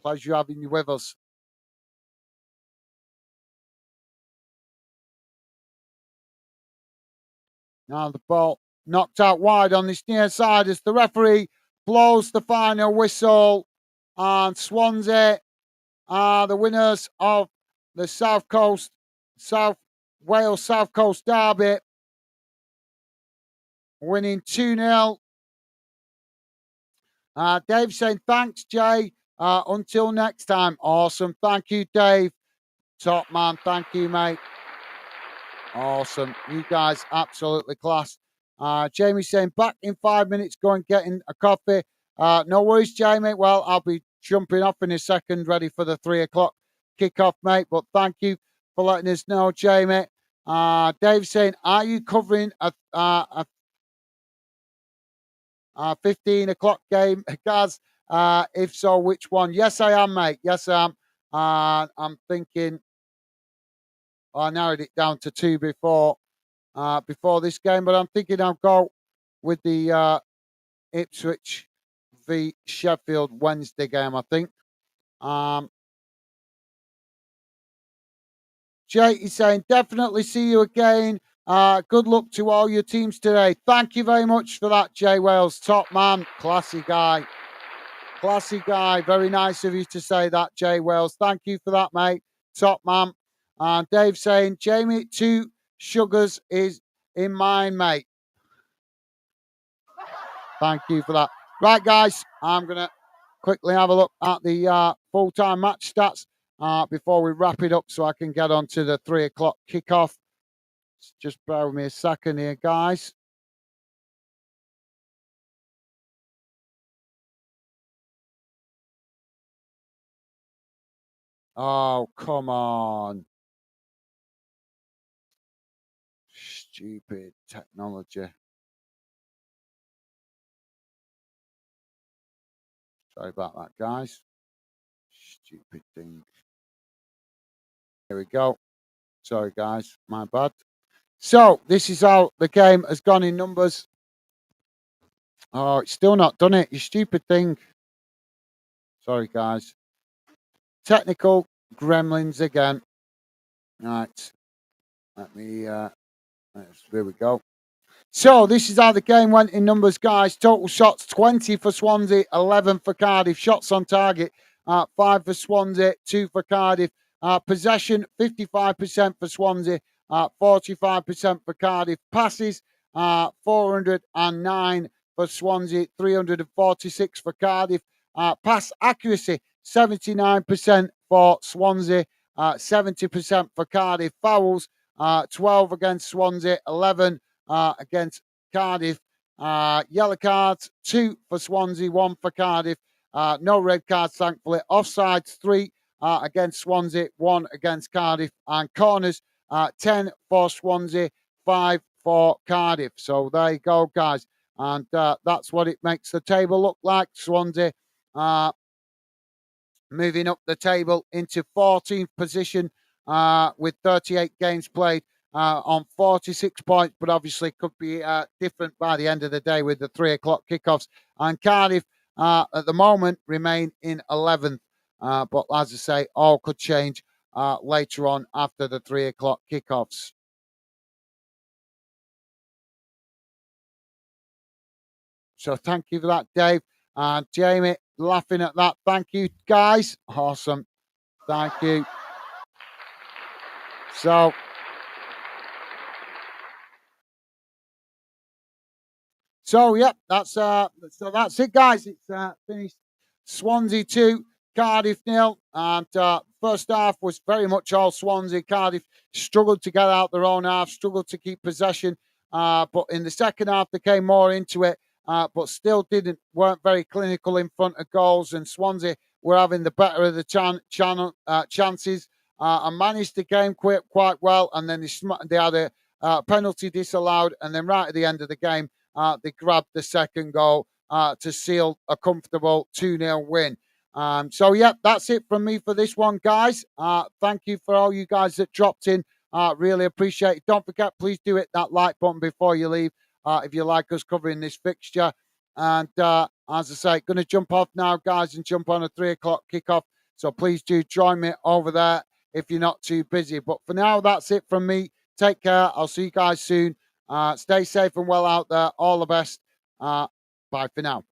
Speaker 1: Pleasure having you with us. Now the ball knocked out wide on this near side as the referee blows the final whistle. And Swansea are the winners of the South Wales South Coast Derby, winning 2-0. Dave saying, thanks, Jay. Until next time. Awesome. Thank you, Dave. Top man. Thank you, mate. Awesome. You guys absolutely class. Jamie saying, back in 5 minutes, go and getting a coffee. No worries, Jamie. Well, I'll be jumping off in a second, ready for the 3 o'clock kickoff, mate. But thank you for letting us know, Jamie. Dave saying, are you covering a 15 o'clock game, Gaz? If so, which one? Yes, I am, mate. Yes, I am. I'm thinking I narrowed it down to 2 before. before this game, but I'm thinking I'll go with the Ipswich v Sheffield Wednesday game, I think. Jay is saying, definitely see you again. Good luck to all your teams today. Thank you very much for that, Jay Wales. Top man, classy guy. Classy guy. Very nice of you to say that, Jay Wales. Thank you for that, mate. Top man. And Dave saying, Jamie, 2 sugars is in mine, mate. Thank you for that. Right, guys, I'm going to quickly have a look at the full-time match stats before we wrap it up so I can get on to the 3 o'clock kickoff. Just bear with me a second here, guys. Oh, come on. Stupid technology. Sorry about that, guys. Stupid thing. Here we go. Sorry, guys. My bad. So, this is how the game has gone in numbers. Oh, it's still not done it. You stupid thing. Sorry, guys. Technical gremlins again. Right. Let me, there we go. So this is how the game went in numbers, guys. Total shots 20 for Swansea, 11 for Cardiff. Shots on target 5 for Swansea, 2 for Cardiff. Possession 55% for Swansea, 45% for Cardiff. Passes 409 for Swansea, 346 for Cardiff. Pass accuracy 79% for Swansea, 70% for Cardiff. Fouls 12 against Swansea, 11 against Cardiff. Yellow cards, 2 for Swansea, 1 for Cardiff. No red cards, thankfully. Offsides, 3 against Swansea, 1 against Cardiff. And corners, 10 for Swansea, 5 for Cardiff. So there you go, guys. And that's what it makes the table look like. Swansea moving up the table into 14th position with 38 games played on 46 points, but obviously could be different by the end of the day with the 3 o'clock kickoffs. And Cardiff at the moment remain in 11th, but as I say, all could change later on after the 3 o'clock kickoffs. So thank you for that, Dave. And Jamie, laughing at that. Thank you, guys. Awesome. Thank you. So yep, that's it, guys. It's finished. Swansea 2, Cardiff 0. And first half was very much all Swansea. Cardiff struggled to get out their own half, struggled to keep possession. But in the second half, they came more into it, but still weren't very clinical in front of goals. And Swansea were having the better of the chances and managed the game quite well. And then they had a penalty disallowed. And then right at the end of the game, they grabbed the second goal to seal a comfortable 2-0 win. So, yeah, that's it from me for this one, guys. Thank you for all you guys that dropped in. Really appreciate it. Don't forget, please do hit that like button before you leave if you like us covering this fixture. And as I say, going to jump off now, guys, and jump on a 3 o'clock kickoff. So please do join me over there if you're not too busy. But for now, that's it from me. Take care. I'll see you guys soon. Stay safe and well out there. All the best. Bye for now.